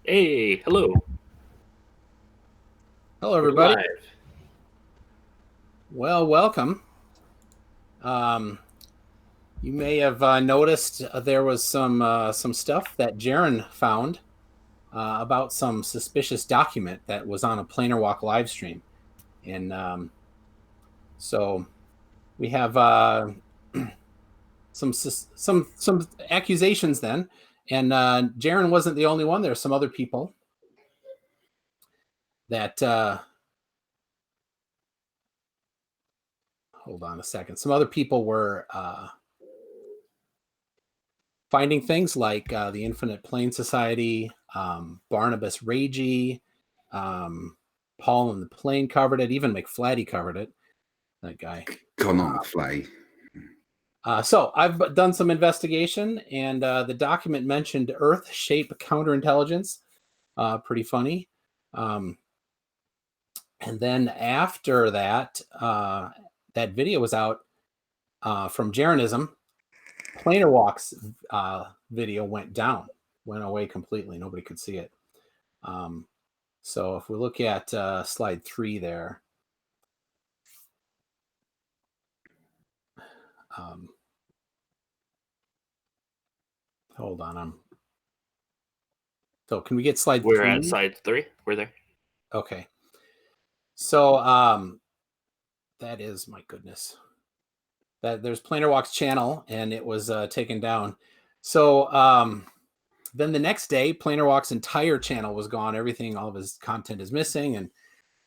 Hey, hello. Hello, We're everybody. live. Well, welcome. Um, you may have noticed there was some stuff that Jaron found about some suspicious document that was on a Planarwalk live stream, and so we have some accusations then. And Jaron wasn't the only one. There's some other people that. Hold on a second. Some other people were finding things like the Infinite Plane Society, Barnabas Ragey, Paul and the Plane covered it. Even McFlatty covered it. That guy. Gone on fly. So I've done some investigation, and the document mentioned Earth Shape Counterintelligence. Pretty funny. And then after that, that video was out from Jaronism. Planarwalk's video went away completely. Nobody could see it. So if we look at slide 3 there, hold on. So can we get slide 3? We're at slide 3. We're there. Okay. So that is, my goodness. That there's Planarwalk's channel, and it was taken down. So then the next day, Planarwalk's entire channel was gone. Everything, all of his content is missing, and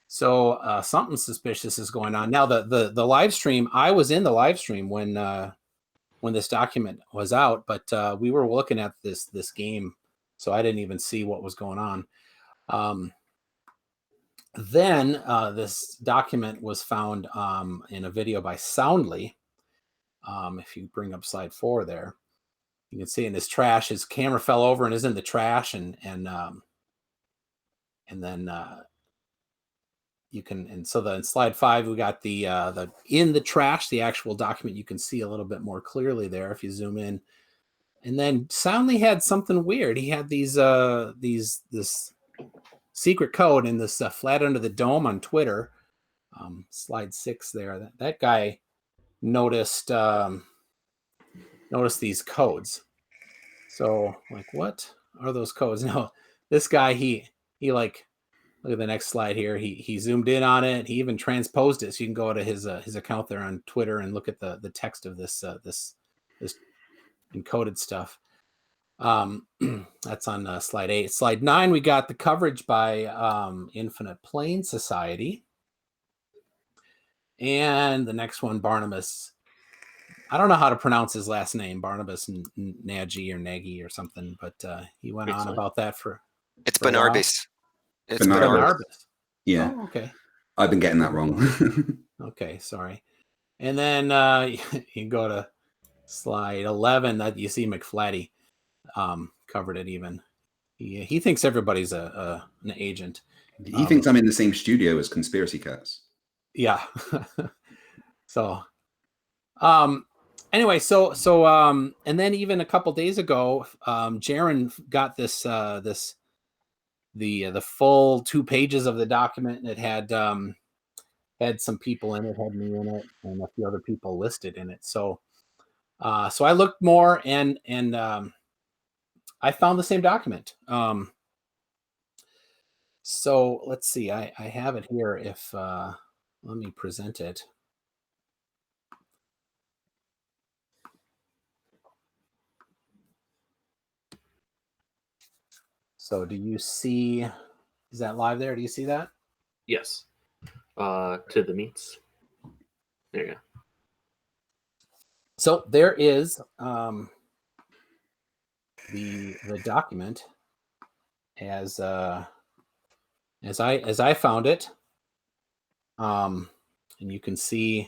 so something suspicious is going on. Now the live stream, I was in the live stream when this document was out, but we were looking at this game, so I didn't even see what was going on. Then this document was found in a video by Soundly. If you bring up slide 4 there, you can see in his trash, his camera fell over and is in the trash, and then you can, and so in slide 5 we got the in the trash, the actual document. You can see a little bit more clearly there if you zoom in. And then Soundly had something weird. He had this secret code in this Flat Under the Dome on Twitter. Slide 6 there. That guy noticed these codes. So like, what are those codes? No, this guy, he like, look at the next slide here. He zoomed in on it. He even transposed it, so you can go to his account there on Twitter and look at the text of this encoded stuff. That's on slide 8. Slide 9, we got the coverage by Infinite Plane Society, and the next one, Barnabas. I don't know how to pronounce his last name, Barnabas Nagy or Nagy or something, but he went on about that for. It's Barnabas. It's Barnabas. Yeah. Oh, okay. I've been getting that wrong. Okay, sorry. And then you go to slide 11. That you see McFlatty covered it. Even he thinks everybody's an agent. He thinks I'm in the same studio as Conspiracy Catz. Yeah. So. Anyway, so and then even a couple days ago, Jaron got the full 2 pages of the document, and it had some people in it, had me in it, and a few other people listed in it. So I looked more, and I found the same document. So let's see, I have it here. If let me present it. So do you see, is that live there? Do you see that? Yes. To the meets. There you go. So there is the document as I found it. And you can see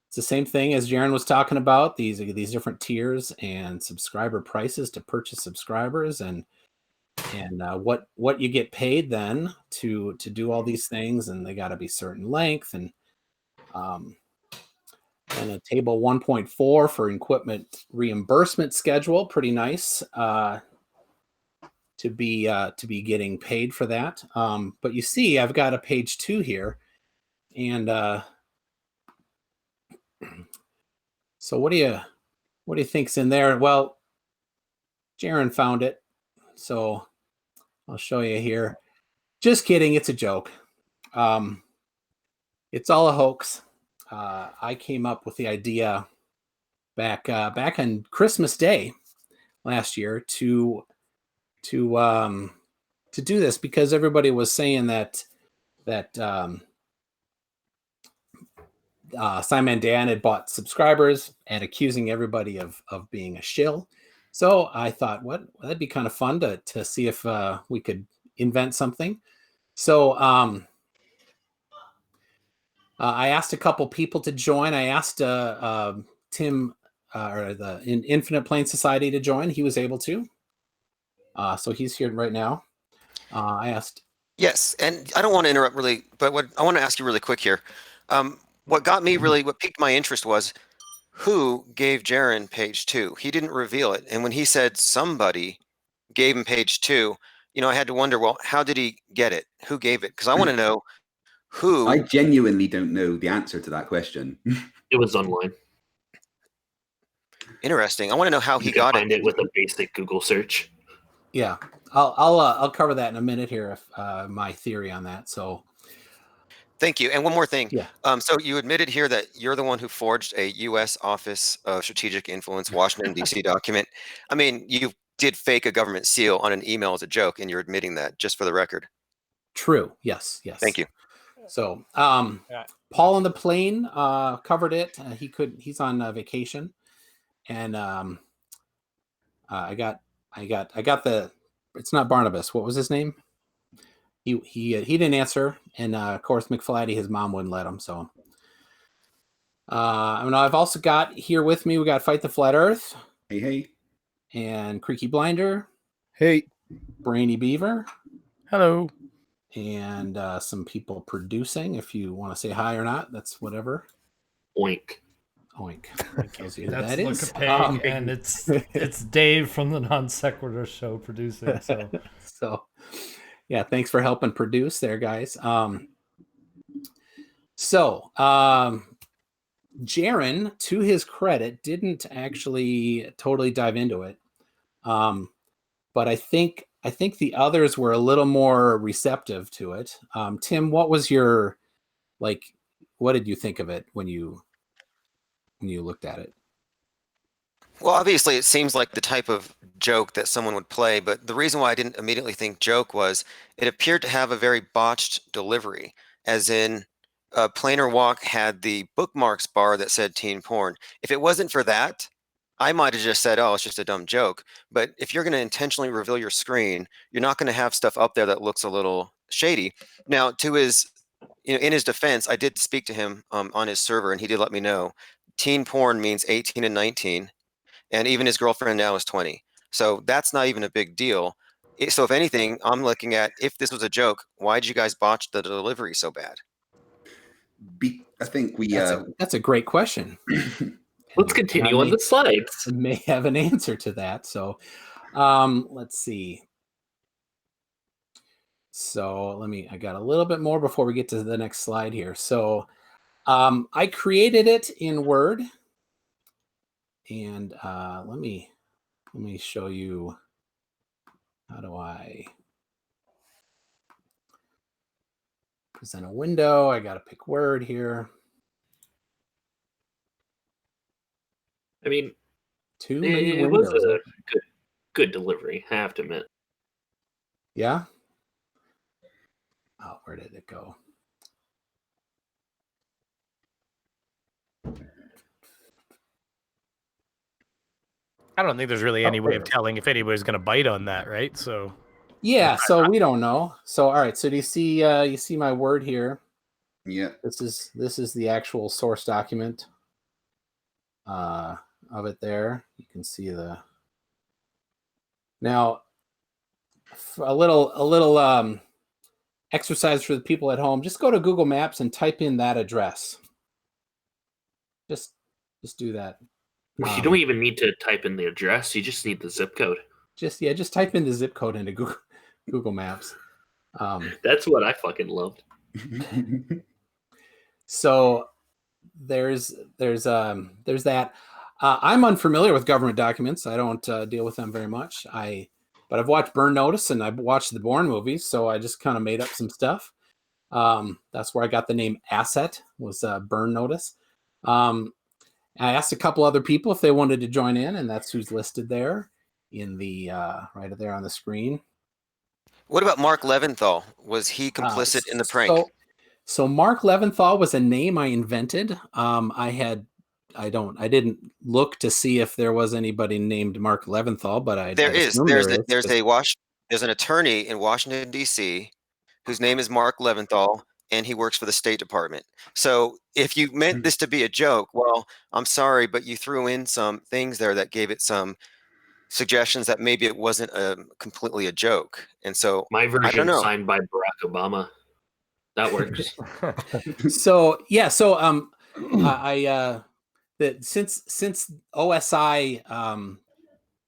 it's the same thing as Jaron was talking about, these different tiers and subscriber prices to purchase subscribers, and what you get paid then to do all these things, and they got to be certain length, and a table 1.4 for equipment reimbursement schedule. Pretty nice be getting paid for that. But you see, I've got a page 2 here, and so what do you think's in there? Well, Jaron found it, so I'll show you here. Just kidding, it's a joke. It's all a hoax. I came up with the idea back on Christmas Day last year to do this, because everybody was saying that Simon Dan had bought subscribers and accusing everybody of being a shill. So I thought, that'd be kind of fun to see if we could invent something. So I asked a couple people to join. I asked Tim or the Infinite Plane Society to join. He was able to. So he's here right now. I asked. Yes, and I don't want to interrupt really, but what I want to ask you really quick here. What piqued my interest was who gave Jaron page 2. He didn't reveal it, and when he said somebody gave him page 2, I had to wonder, well, how did he get it? Who gave it? Because I want to know who. I genuinely don't know the answer to that question. It was online. Interesting. I want to know how he got find it with a basic Google search. Yeah, I'll cover that in a minute here. If my theory on that. So. Thank you. And one more thing. Yeah. So you admitted here that you're the one who forged a U.S. Office of Strategic Influence Washington, D.C. document. I mean, you did fake a government seal on an email as a joke, and you're admitting that, just for the record. True. Yes. Thank you. So Paul on the plane covered it. He's on vacation, and I got the. It's not Barnabas. What was his name? He didn't answer, and of course McFlatty, his mom wouldn't let him. So I've also got here with me, we got Fight the Flat Earth. Hey, and Creaky Blinder. Hey, Brainy Beaver. hello. And some people producing. If you want to say hi or not, that's whatever. Oink. Tells you who That's that is. Paying, and it's Dave from the NonSequitor show producing. So yeah, thanks for helping produce there, guys. Jaron, to his credit, didn't actually totally dive into it. But I think the others were a little more receptive to it. Tim, what was your, what did you think of it when you looked at it? Well, obviously, it seems like the type of joke that someone would play, but the reason why I didn't immediately think joke was it appeared to have a very botched delivery, as in Planarwalk had the bookmarks bar that said teen porn. If it wasn't for that, I might have just said, oh, it's just a dumb joke. But if you're going to intentionally reveal your screen, you're not going to have stuff up there that looks a little shady. Now, to his, in his defense, I did speak to him on his server, and he did let me know teen porn means 18 and 19. And even his girlfriend now is 20. So that's not even a big deal. So if anything, I'm looking at, if this was a joke, why did you guys botch the delivery so bad? I think we... That's a great question. Let's continue on the slides. May have an answer to that. So let's see. So I got a little bit more before we get to the next slide here. So I created it in Word. And let me show you, how do I present a window? I got to pick Word here. I mean, too many it windows. Was a good delivery, I have to admit. Yeah. Oh, where did it go? I don't think there's really any way of telling if anybody's going to bite on that, right? So yeah, so we don't know. So all right, so do you see my Word here? Yeah. This is the actual source document of it there. You can see now a little exercise for the people at home. Just go to Google Maps and type in that address. Just do that. You don't even need to type in the address. You just need the zip code. just type in the zip code into Google Maps. That's what I fucking loved. So there's that. I'm unfamiliar with government documents. I don't deal with them very much. But I've watched Burn Notice and I've watched the Bourne movies, so I just kind of made up some stuff. That's where I got the name Asset, was Burn Notice. I asked a couple other people if they wanted to join in, and that's who's listed there in the right there on the screen. What about Mark Leventhal? Was he complicit in the prank? So Mark Leventhal was a name I invented. I didn't look to see if there was anybody named Mark Leventhal, but there's an attorney in Washington, D.C. whose name is Mark Leventhal, and he works for the State Department. So if you meant this to be a joke, well, I'm sorry, but you threw in some things there that gave it some suggestions that maybe it wasn't completely a joke. And so My I don't version know. signed by Barack Obama. That works. That since OSI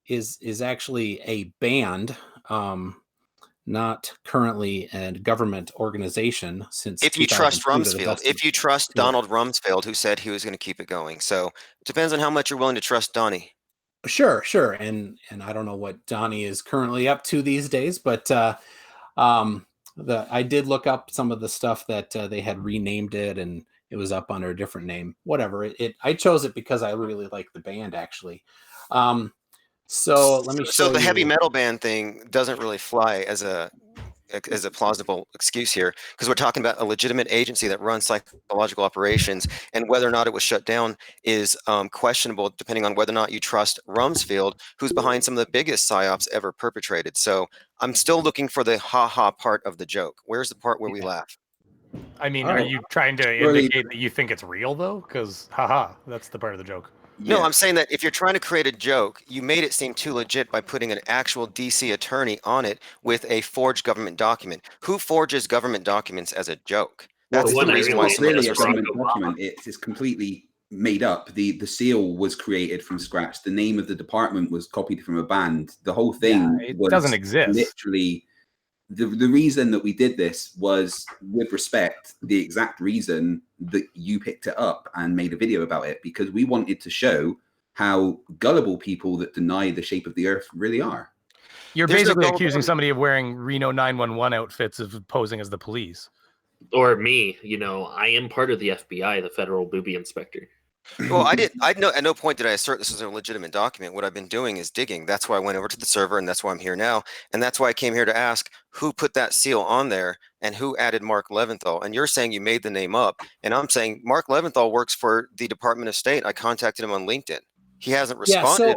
is actually a band, not currently a government organization. Since if you trust Rumsfeld, if you trust Donald Rumsfeld, who said he was going to keep it going, so it depends on how much you're willing to trust Donnie. Sure, and I don't know what Donnie is currently up to these days, but I did look up some of the stuff that they had renamed it, and it was up under a different name. Whatever. I chose it because I really like the band, actually. So let me show So the you. heavy metal band thing doesn't really fly as a plausible excuse here, because we're talking about a legitimate agency that runs psychological operations, and whether or not it was shut down is questionable, depending on whether or not you trust Rumsfeld, who's behind some of the biggest psyops ever perpetrated. So I'm still looking for the ha-ha part of the joke. Where's the part where we laugh? I mean, All are right. you trying to indicate that you think it's real, though? Because, haha, that's the part of the joke. No, I'm saying that if you're trying to create a joke, you made it seem too legit by putting an actual DC attorney on it with a forged government document. Who forges government documents as a joke? That's Well, the reason why It's someone really does a receive. government document. It's completely made up. The seal was created from scratch. The name of the department was copied from a band. The whole thing doesn't exist. Literally, the reason that we did this was, with respect, the exact reason that you picked it up and made a video about it, because we wanted to show how gullible people that deny the shape of the earth really are. You're basically accusing somebody of wearing Reno 911 outfits of posing as the police. Or me, I am part of the FBI, the Federal Booby Inspector. Well, at no point did I assert this was a legitimate document. What I've been doing is digging. That's why I went over to the server, and that's why I'm here now. And that's why I came here to ask who put that seal on there and who added Mark Leventhal. And you're saying you made the name up, and I'm saying Mark Leventhal works for the Department of State. I contacted him on LinkedIn. He hasn't responded,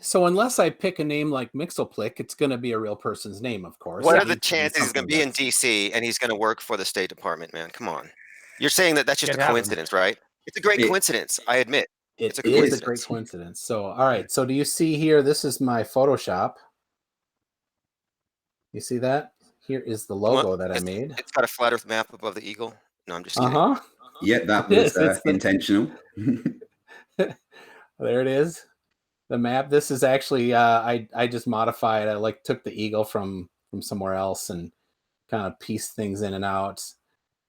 So unless I pick a name like Mixelplick, it's going to be a real person's name, of course. What are the chances he's going to be in DC and he's going to work for the State Department, man? Come on. You're saying that that's just a coincidence, right? It's a great coincidence, I admit. It's a great coincidence. So, all right. So do you see here, this is my Photoshop. You see that? Here is the logo that I made. It's got a flat earth map above the eagle. No, I'm just kidding. Yeah, that was intentional. There it is. The map. This is actually I just modified. I took the eagle from somewhere else and kind of pieced things in and out.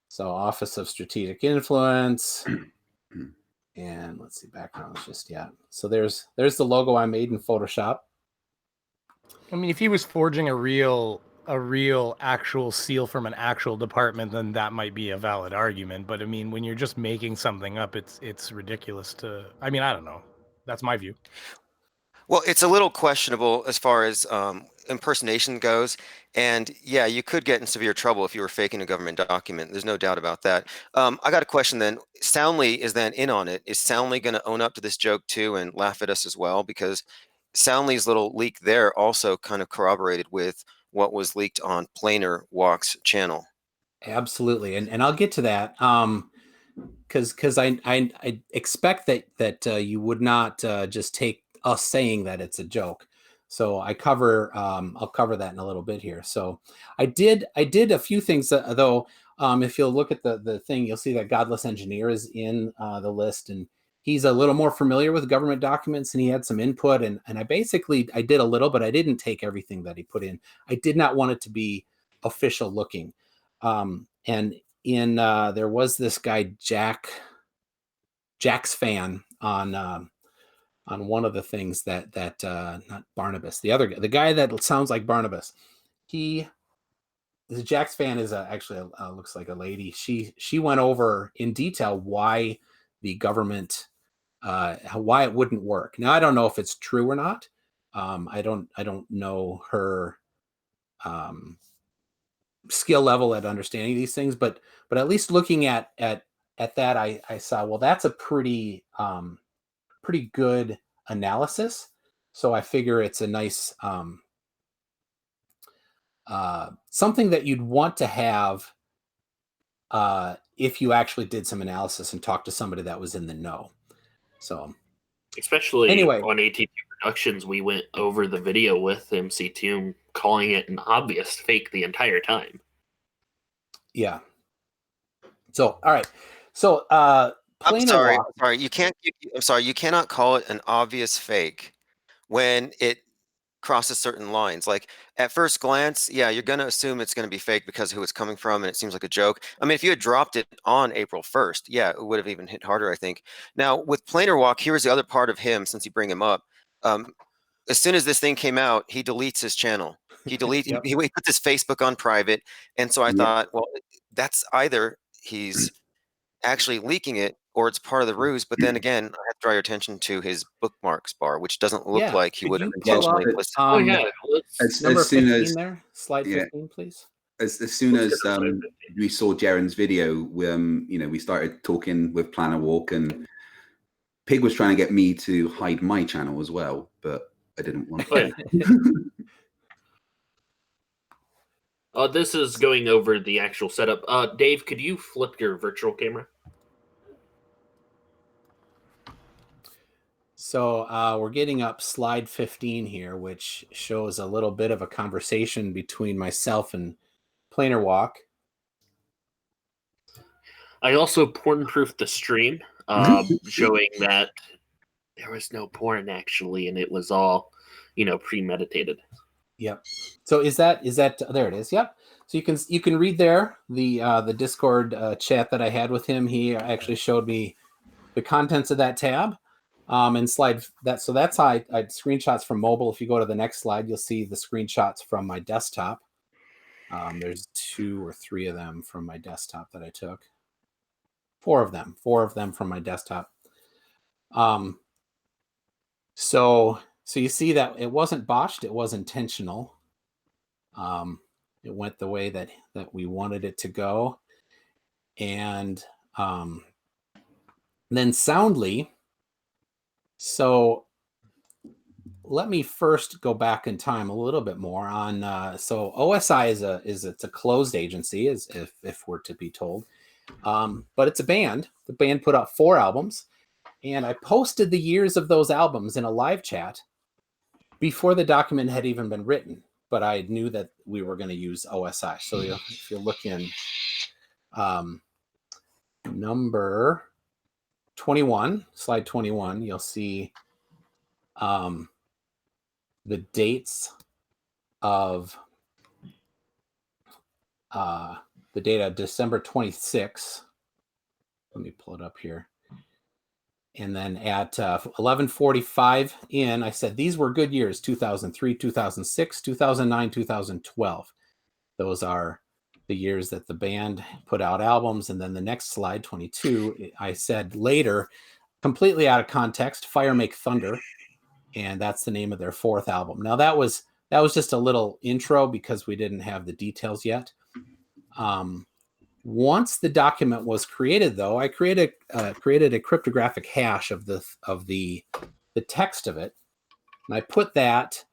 So Office of Strategic Influence, and let's see, backgrounds just yet. So there's the logo I made in Photoshop. I mean, if he was forging a real actual seal from an actual department, then that might be a valid argument. But I mean, when you're just making something up, it's ridiculous to. I mean, I don't know. That's my view. Well, it's a little questionable as far as impersonation goes. And yeah, you could get in severe trouble if you were faking a government document. There's no doubt about that. I got a question then. Soundly is then in on it. Is Soundly going to own up to this joke too and laugh at us as well? Because Soundly's little leak there also kind of corroborated with what was leaked on Planarwalk's channel. Absolutely. And I'll get to that. Because I expect that you would not just take us saying that it's a joke. So I'll cover that in a little bit here. So I did a few things though. If you'll look at the thing, you'll see that Godless Engineer is in the list, and he's a little more familiar with government documents, and he had some input. And I did a little, but I didn't take everything that he put in. I did not want it to be official looking. And there was this guy, Jack's fan on one of the things that not Barnabas, the other guy, the guy that sounds like Barnabas. The Jack's fan is actually looks like a lady. She went over in detail why the government, why it wouldn't work. Now, I don't know if it's true or not. I don't know her skill level at understanding these things, but at least looking at that, I saw, well, that's a pretty good analysis. So I figure it's a nice something that you'd want to have if you actually did some analysis and talked to somebody that was in the know. So, especially anyway, on AT2 Productions, we went over the video with MC Toon, calling it an obvious fake the entire time. Yeah. So, all right. So, I'm sorry. I'm sorry. You cannot call it an obvious fake when it crosses certain lines. Like at first glance, yeah, you're going to assume it's going to be fake because of who it's coming from, and it seems like a joke. I mean, if you had dropped it on April 1st, yeah, it would have even hit harder, I think. Now, with Planarwalk, here's the other part of him, since you bring him up. As soon as this thing came out, he deletes his channel. He deletes, Yep. he put his Facebook on private. And so I thought, well, that's either he's actually leaking it or it's part of the ruse. But then again, I have to draw your attention to his bookmarks bar, which doesn't look like he Could would have you pull intentionally up, listed. Oh yeah, number as soon 15 as there, slide 15, please. as soon Let's as get to slide 15. we saw Jaren's video, we started talking with Planarwalk, and Pig was trying to get me to hide my channel as well, but I didn't want to. This is going over the actual setup. Dave, could you flip your virtual camera? So we're getting up slide 15 here, which shows a little bit of a conversation between myself and Planarwalk. I also porn-proofed the stream, showing that there was no porn actually, and it was all, premeditated. Yep. So is that there it is. Yep. So you can read there the Discord chat that I had with him. He actually showed me the contents of that tab. And slide that. So that's how I screenshots from mobile. If you go to the next slide, you'll see the screenshots from my desktop. There's 2 or 3 of them from my desktop that I took. 4 of them from my desktop. So you see that it wasn't botched. It was intentional. It went the way that we wanted it to go. And then soundly. So let me first go back in time a little bit more on. So OSI it's a closed agency, as if we're to be told, but it's a band. The band put out 4 albums, and I posted the years of those albums in a live chat before the document had even been written. But I knew that we were going to use OSI. So if you look in number 21, slide 21, you'll see the dates of the date of December 26. Let me pull it up here. And then at 11:45 in, I said these were good years: 2003, 2006, 2009, 2012. Those are the years that the band put out albums. And then the next slide, 22, I said later, completely out of context, Fire Make Thunder. And that's the name of their 4th album. Now that was just a little intro because we didn't have the details yet. Once the document was created, though, I created a cryptographic hash of the text of it, and I put that.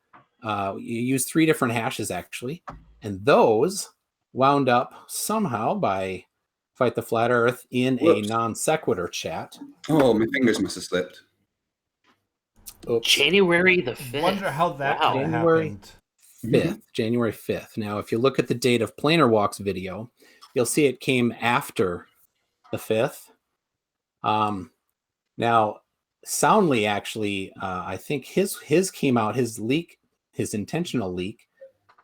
You use 3 different hashes actually, and those wound up somehow by Fight the Flat Earth in a NonSequitor chat. Oh, my fingers must have slipped. Oops. January the 5th. Wonder how that Wow. could have January happened. January 5th. Now, if you look at the date of Planarwalk's video, you'll see it came after the 5th. Now, Soundly, actually, I think his came out, his intentional leak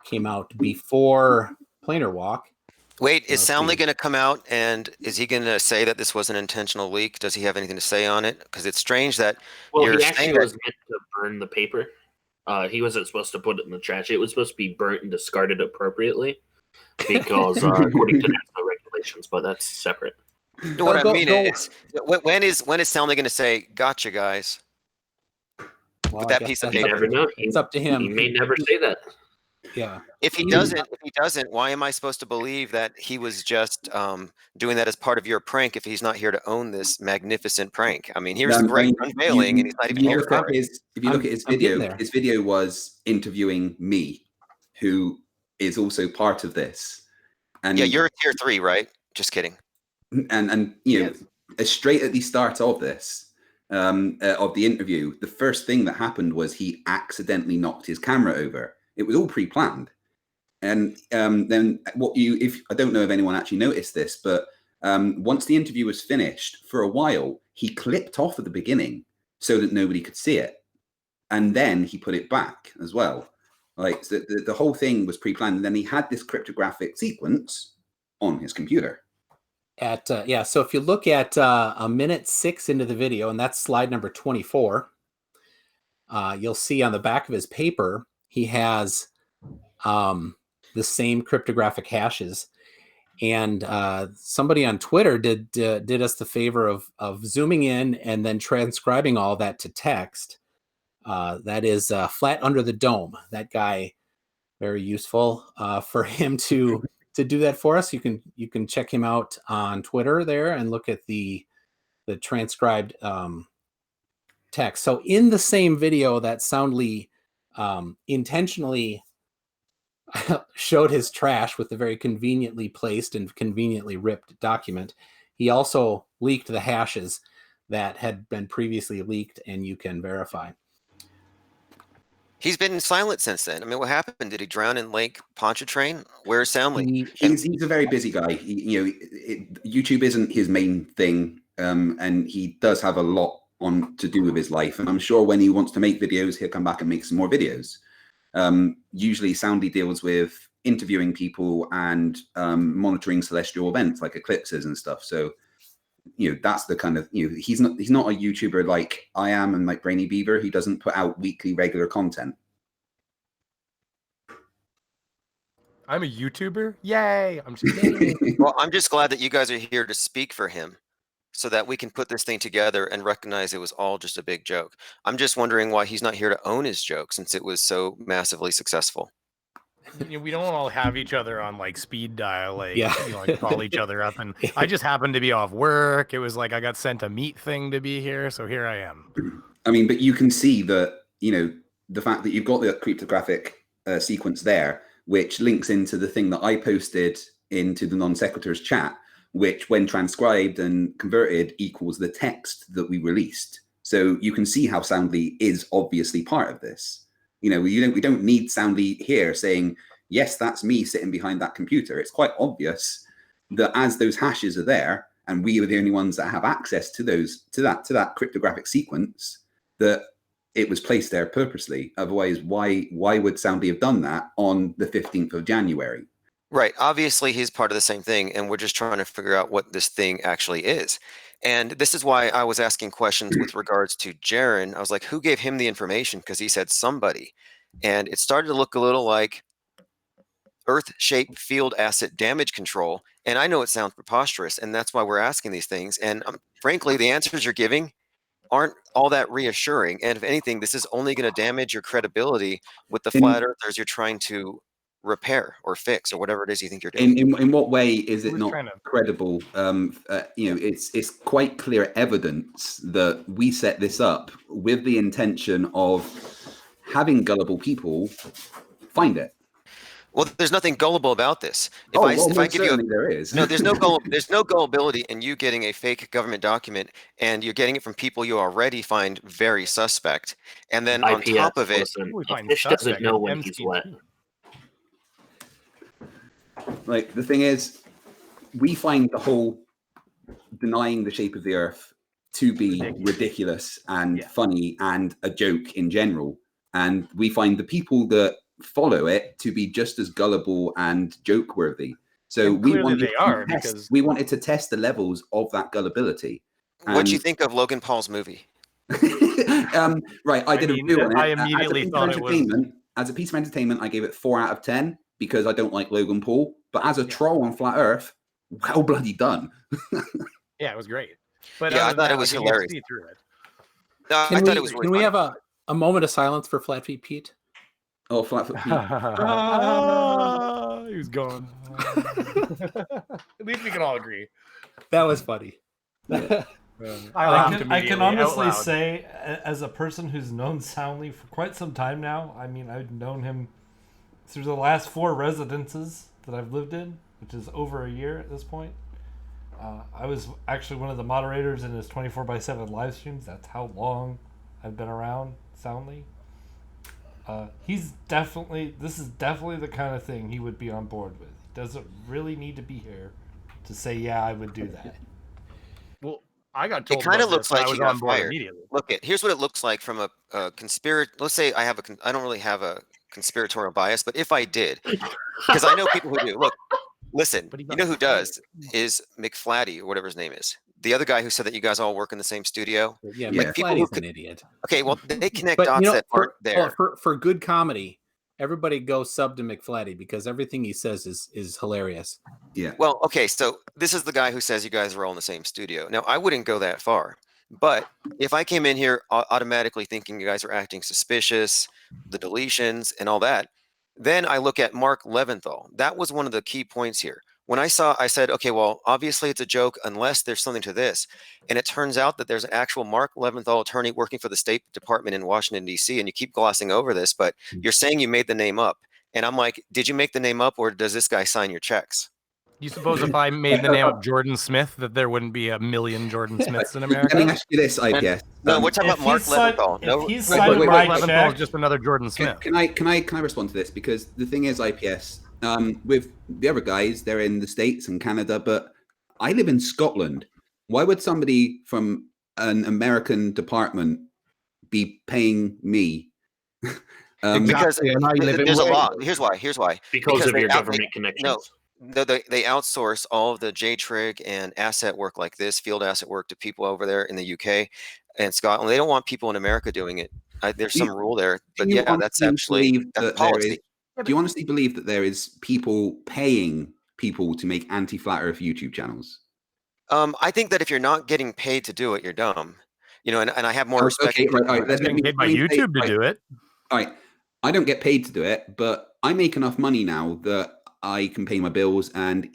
came out before Planarwalk. Wait, is Let's Soundly see. going to come out and is he going to say that this was an intentional leak? Does he have anything to say on it? Because it's strange that Well, you're he actually saying that. was meant to burn the paper. He wasn't supposed to put it in the trash. It was supposed to be burnt and discarded appropriately because according to national regulations, but that's separate. What I mean is, when is Soundly going to say, "Gotcha, guys"? Well, With that piece of You paper. never know. It's up to him. He may never say that. Yeah. If he doesn't, why am I supposed to believe that he was just doing that as part of your prank if he's not here to own this magnificent prank? I mean, here's the great unveiling, and he's not even here for it. If you look at his video was interviewing me, who is also part of this. And yeah, you're a tier 3, right? Just kidding. And you know, straight at the start of this, of the interview, the first thing that happened was he accidentally knocked his camera over. It was all pre-planned. And then if I don't know if anyone actually noticed this, but once the interview was finished, for a while, he clipped off at the beginning so that nobody could see it. And then he put it back as well. Like so the whole thing was pre-planned. And then he had this cryptographic sequence on his computer. So if you look at a minute 6 into the video, and that's slide number 24, you'll see on the back of his paper, he has the same cryptographic hashes. And somebody on Twitter did us the favor of zooming in and then transcribing all that to text. That is Flat Under the Dome. That guy, very useful for him to do that for us. You can check him out on Twitter there and look at the transcribed text. So in the same video that Soundly intentionally showed his trash with the very conveniently placed and conveniently ripped document, he also leaked the hashes that had been previously leaked, and you can verify. He's been silent since then. I mean, what happened? Did he drown in Lake Pontchartrain? Where's Soundly? He's a very busy guy. YouTube isn't his main thing, and he does have a lot on to do with his life. And I'm sure when he wants to make videos, he'll come back and make some more videos. Usually, Soundly deals with interviewing people and monitoring celestial events like eclipses and stuff. So, that's the kind of he's not a YouTuber like I am and like Brainy Beaver. He doesn't put out weekly regular content. I'm a YouTuber. Yay! I'm just kidding. Well, I'm just glad that you guys are here to speak for him, so that we can put this thing together and recognize it was all just a big joke. I'm just wondering why he's not here to own his joke since it was so massively successful. We don't all have each other on like speed dial, like, Yeah. call each other up. And I just happened to be off work. It was like I got sent a meet thing to be here, so here I am. I mean, but you can see that the fact that you've got the cryptographic sequence there, which links into the thing that I posted into the NonSequitor's chat, which when transcribed and converted equals the text that we released. So you can see how Soundly is obviously part of this. We don't need Soundly here saying, yes, that's me sitting behind that computer. It's quite obvious that as those hashes are there, and we are the only ones that have access to that cryptographic sequence, that it was placed there purposely. Otherwise, why would Soundly have done that on the 15th of January? Right. Obviously, he's part of the same thing, and we're just trying to figure out what this thing actually is. And this is why I was asking questions with regards to Jaren. I was like, who gave him the information? Because he said somebody. And it started to look a little like Earth-shaped field asset damage control. And I know it sounds preposterous, and that's why we're asking these things. And frankly, the answers you're giving aren't all that reassuring. And if anything, this is only going to damage your credibility with the flat earthers you're trying to repair or fix or whatever it is you think you're doing. In what way is it not credible? It's quite clear evidence that we set this up with the intention of having gullible people find it. Well, there's nothing gullible about this. If I give you there is. No, there's no gullibility in you getting a fake government document and you're getting it from people you already find very suspect. And then on top of it, Fish doesn't know when he's wet. Like, the thing is, we find the whole denying the shape of the earth to be ridiculous and funny and a joke in general. And we find the people that follow it to be just as gullible and joke worthy. So we wanted to test the levels of that gullibility. What do you think of Logan Paul's movie? Right, I did a review on it. I immediately thought it was. As a piece of entertainment, I gave it 4 out of 10 because I don't like Logan Paul. But as a troll on Flat Earth, well bloody done. Yeah, it was great. But yeah, I thought it was hilarious. No, I thought it was really Can we have a moment of silence for Flatfeet Pete? Oh, Flatfoot Pete. He was gone. At least we can all agree. That was funny. Yeah. I can honestly say, as a person who's known Soundly for quite some time now, I mean, I've known him through the last 4 residences that I've lived in, which is over a year at this point. I was actually one of the moderators in his 24/7 live streams. That's how long I've been around Soundly. This is definitely the kind of thing he would be on board with. He doesn't really need to be here to say, yeah, I would do that. Well, I got told it kind of looks like he got fired. Look, here's what it looks like from a conspiracy. Let's say I don't really have a conspiratorial bias, but if I did, because I know people who do. Look, listen, you know who does is McFlatty or whatever his name is. The other guy who said that you guys all work in the same studio. Yeah, McFlatty's an idiot. Okay, well, they connect dots that aren't there. For good comedy, everybody go sub to McFlatty because everything he says is hilarious. Yeah. Well, okay, so this is the guy who says you guys are all in the same studio. Now, I wouldn't go that far, but if I came in here automatically thinking you guys are acting suspicious, the deletions and all that, then I look at Mark Leventhal. That was one of the key points here. When I said, okay, well, obviously it's a joke unless there's something to this. And it turns out that there's an actual Mark Leventhal attorney working for the State Department in Washington, D.C. And you keep glossing over this, but you're saying you made the name up. And I'm like, did you make the name up or does this guy sign your checks? You suppose if I made the name of Jordan Smith that there wouldn't be a million Jordan Smiths in America? Let me ask you this, IPS. No, we're talking about Mark Leventhal. No, he's signing Leventhal is just another Jordan Smith. Can I respond to this? Because the thing is, IPS, with the other guys, they're in the States and Canada, but I live in Scotland. Why would somebody from an Department be paying me? Because there's a law. Here's why. Because of your government connections. No, they outsource all of the JTRIG and asset work like this, field asset work, to people over there in the UK and Scotland. They don't want people in America doing it. There's some rule there, but yeah, that's actually policy. Do you honestly believe that there is people paying people to make anti-Flat Earth YouTube channels? I think that if you're not getting paid to do it, you're dumb. You know, and I have more respect. Okay, right. Getting paid by YouTube to do it. All right, I don't get paid to do it, but I make enough money now that I can pay my bills and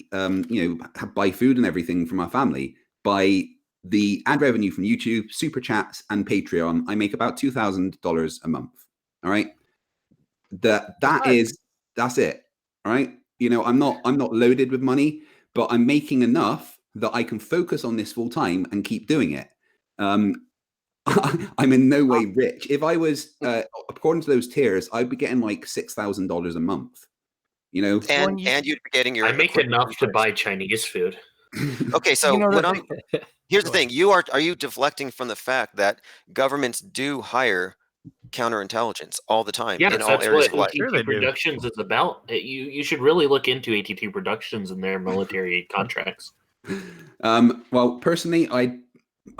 buy food and everything for my family by the ad revenue from YouTube, super chats, and Patreon. I make about $2,000 a month. All right, that's it. All right, I'm not loaded with money, but I'm making enough that I can focus on this full time and keep doing it. I'm in no way rich. If I was according to those tiers, I'd be getting like $6,000 a month. And you'd be getting your. I make enough to buy Chinese food. Okay, so here's the thing: are you deflecting from the fact that governments do hire counterintelligence all the time in all areas of life? AT2 Productions is about. You should really look into AT2 Productions and their military contracts. Well, personally, I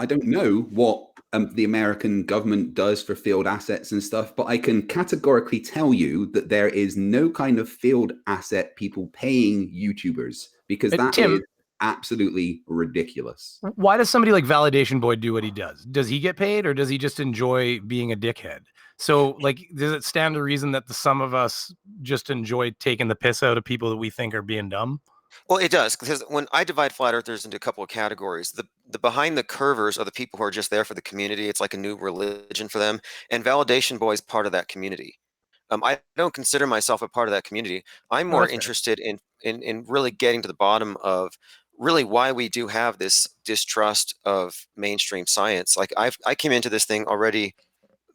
don't know what the American government does for field assets and stuff, but I can categorically tell you that there is no kind of field asset people paying YouTubers, because that is absolutely ridiculous. Why does somebody like Validation Boy do what he does? Does he get paid or does he just enjoy being a dickhead? So, does it stand to reason that some of us just enjoy taking the piss out of people that we think are being dumb? Well, it does, because when I divide flat earthers into a couple of categories, the behind the curvers are the people who are just there for the community. It's like a new religion for them, and Validation Boy is part of that community. I don't consider myself a part of that community. I'm more interested in really getting to the bottom of really why we do have this distrust of mainstream science. Like I came into this thing already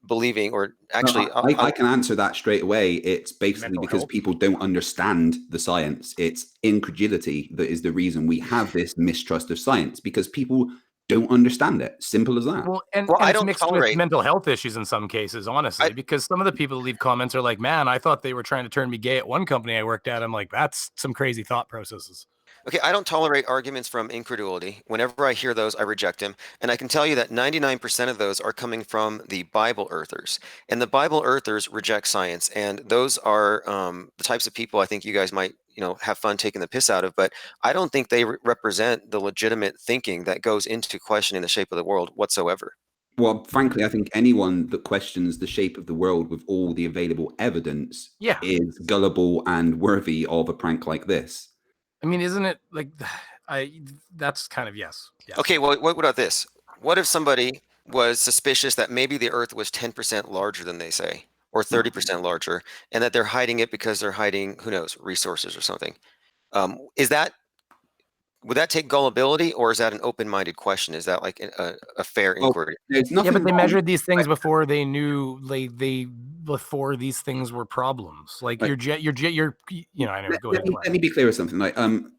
believing, or actually I can answer that straight away. It's basically because people don't understand the science. It's incredulity that is the reason we have this mistrust of science, because people don't understand it. Simple as that. Well, and I it's don't mixed tolerate- with mental health issues in some cases, honestly, because some of the people that leave comments are like, man, I thought they were trying to turn me gay at one company I worked at. I'm like, that's some crazy thought processes. Okay, I don't tolerate arguments from incredulity. Whenever I hear those, I reject them. And I can tell you that 99% of those are coming from the Bible earthers. And the Bible earthers reject science. And those are the types of people I think you guys might, have fun taking the piss out of. But I don't think they represent the legitimate thinking that goes into questioning the shape of the world whatsoever. Well, frankly, I think anyone that questions the shape of the world with all the available evidence is gullible and worthy of a prank like this. I mean, isn't it like that's kind of yes. Okay, well, what about this? What if somebody was suspicious that maybe the Earth was 10% larger than they say, or 30% larger, and that they're hiding it because they're hiding, who knows, resources or something? Would that take gullibility, or is that an open-minded question? Is that like a fair inquiry? Yeah, but they measured these things before they knew before these things were problems. Like I never go ahead. Let me be clear with something. Like,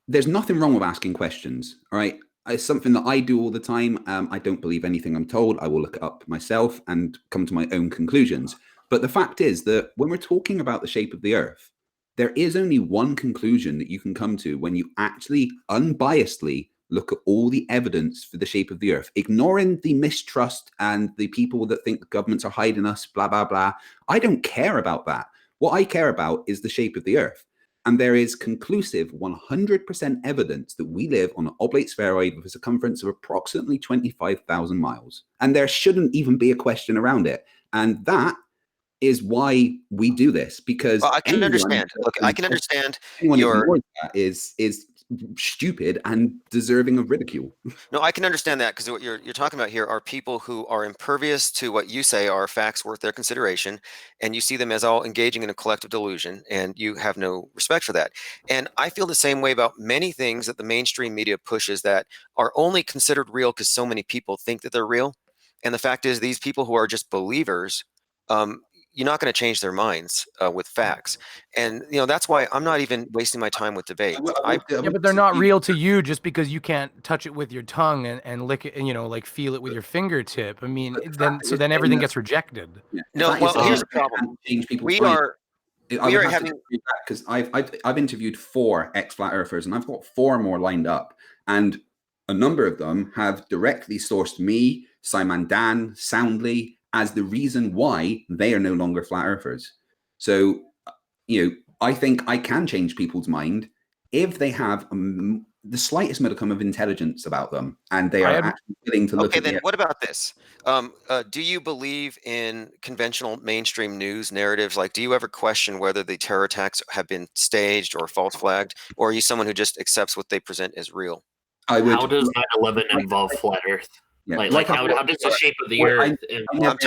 there's nothing wrong with asking questions. All right, it's something that I do all the time. I don't believe anything I'm told. I will look it up myself and come to my own conclusions. But the fact is that when we're talking about the shape of the Earth, there is only one conclusion that you can come to when you actually unbiasedly look at all the evidence for the shape of the Earth, ignoring the mistrust and the people that think the governments are hiding us, blah, blah, blah. I don't care about that. What I care about is the shape of the Earth. And there is conclusive 100% evidence that we live on an oblate spheroid with a circumference of approximately 25,000 miles. And there shouldn't even be a question around it. And that is why we do this, because I can understand. Look, I can understand that is stupid and deserving of ridicule. No, I can understand that, because what you're talking about here are people who are impervious to what you say are facts worth their consideration, and you see them as all engaging in a collective delusion, and you have no respect for that. And I feel the same way about many things that the mainstream media pushes that are only considered real because so many people think that they're real. And the fact is, these people who are just believers, you're not going to change their minds with facts. And, that's why I'm not even wasting my time with debate. Yeah, but they're not real to you just because you can't touch it with your tongue and lick it and, like feel it with your fingertip. I mean, then everything gets rejected. No, well, here's the problem. We are having... Because I've interviewed 4 ex-flat earthers, and I've got 4 more lined up. And a number of them have directly sourced me, Simon Dan, soundly, as the reason why they are no longer flat earthers. So, I think I can change people's mind if they have the slightest modicum of intelligence about them, and they are actually willing to look at it. Okay, then what about this? Do you believe in conventional mainstream news narratives? Like, do you ever question whether the terror attacks have been staged or false flagged, or are you someone who just accepts what they present as real? How does 9/11 involve flat Earth? Yeah. How does the shape of the Earth? I'm